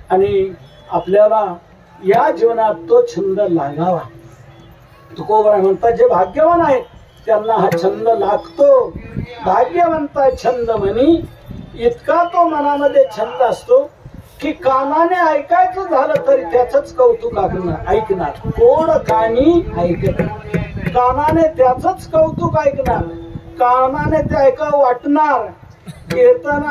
Speaker 3: आणि आपल्याला या जीवनात तो छंद लागावा. तुकोबारा म्हणतात जे भाग्यवान आहेत त्यांना हा छंद लागतो. भाग्यवंता छंद म्हणी, इतका तो मनामध्ये छंद असतो की कानाने ऐकायचं झालं तरी त्याच कौतुक ऐकणार. कोण कानी ऐकत, कानाने त्याच कौतुक ऐकणार, कानाने ते ऐकावं वाटणार. कीर्तन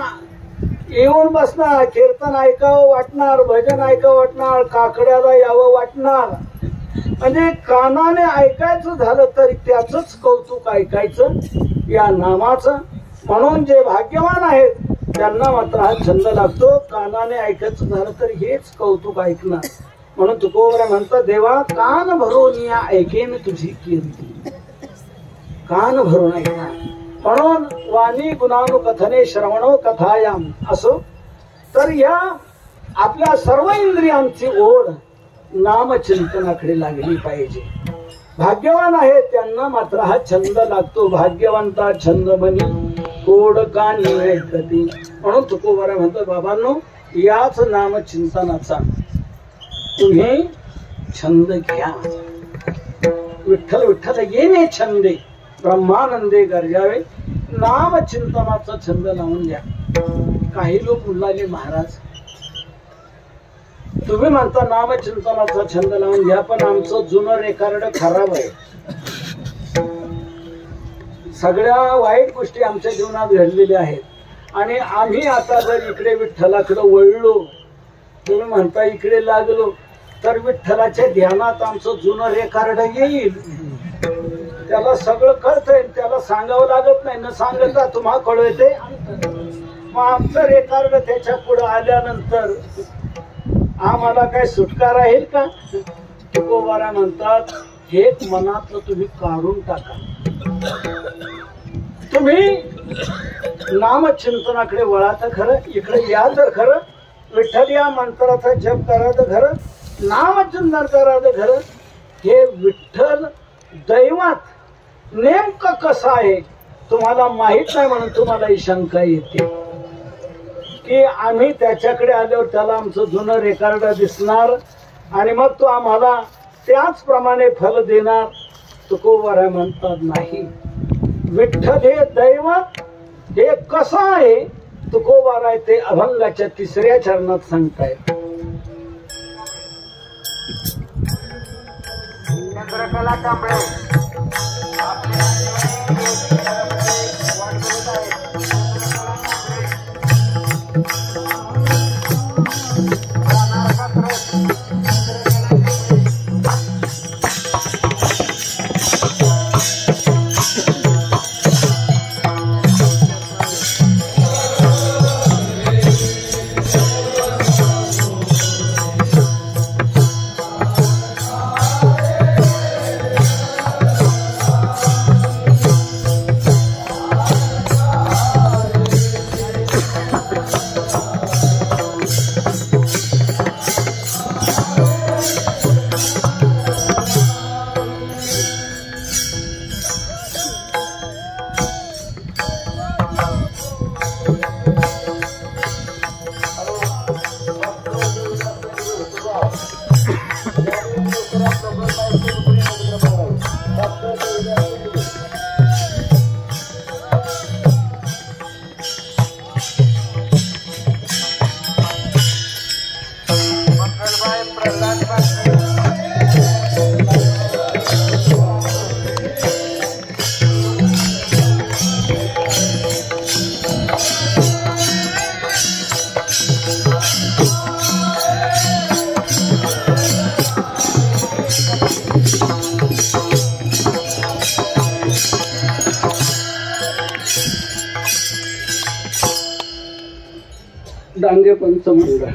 Speaker 3: येऊन बसणार, कीर्तन ऐकावं वाटणार, भजन ऐकावं वाटणार, काकड्याला यावं वाटणार. म्हणजे कानाने ऐकायचं झालं तरी त्याच कौतुक ऐकायचं या नामाचं. म्हणून जे भाग्यवान आहेत त्यांना मात्र हा छंद लागतो. कानाने ऐकायचं झालं तर हेच कौतुक ऐकणार. म्हणून तुकोबारा म्हणतात देवा कान भरून या ऐकेन तुझी कीर्ती. कान भरून ऐकणार. म्हणून वाणी गुणानुकथने श्रवणो कथायाम असो. तर या आपल्या सर्व इंद्रियांची ओढ नामचिंतनाकडे लागली पाहिजे. भाग्यवान आहे त्यांना मात्र हा छंद लागतो. भाग्यवंता छंद म्हणी, कोड कानी ऐकती. म्हणून तुकोबारा म्हणतो बाबांनो याच नामचिंतनाचा तुम्ही छंद घ्या. विठ्ठल विठ्ठल येणे छंदे, ब्रह्मानंदे गर्जावे. नामचिंतनाचा छंद लावून द्या. काही लोक बोलले महाराज तुम्ही म्हणता नामचिंतनाचा छंद लावून घ्या, पण आमचं जुनं रेकॉर्ड खराब आहे. सगळ्या वाईट गोष्टी आमच्या जीवनात घडलेल्या आहेत आणि आम्ही आता जर इकडे विठ्ठलाकडे वळलो, तुम्ही म्हणता इकडे लागलो, तर विठ्ठलाच्या ध्यानात आमचं जुनं रेकॉर्ड येईल. त्याला सगळं कळतंय, त्याला सांगावं लागत नाही. न सांगता तुम्हा कळते. मग आमचं रेकॉर्ड त्याच्या पुढे आल्यानंतर आम्हाला काय सुटका राहील का? तुकोबारा म्हणतात हे मनातलं तुम्ही काढून टाका. तुम्ही नामचिंतनाकडे वळा तर खरं, इकडे या तर खरं, विठ्ठल या मंत्राचा जप करा तर खरं, नामचिंतन करा तर खरं. हे विठ्ठल दैवात नेमकं कसं आहे तुम्हाला माहित नाही, म्हणून तुम्हाला ही शंका येते की आम्ही त्याच्याकडे आल्यावर त्याला आमचं जुनं रेकॉर्ड दिसणार आणि मग तो आम्हाला त्याचप्रमाणे फल देणार. तुकोबारा म्हणतात नाही, विठ्ठल हे दैवत हे कसं आहे तुकोबारा ते अभंगाच्या 3ऱ्या चरणात सांगतायत.
Speaker 4: चंद्रकला कांबळे
Speaker 3: डांगे पंचमंगळ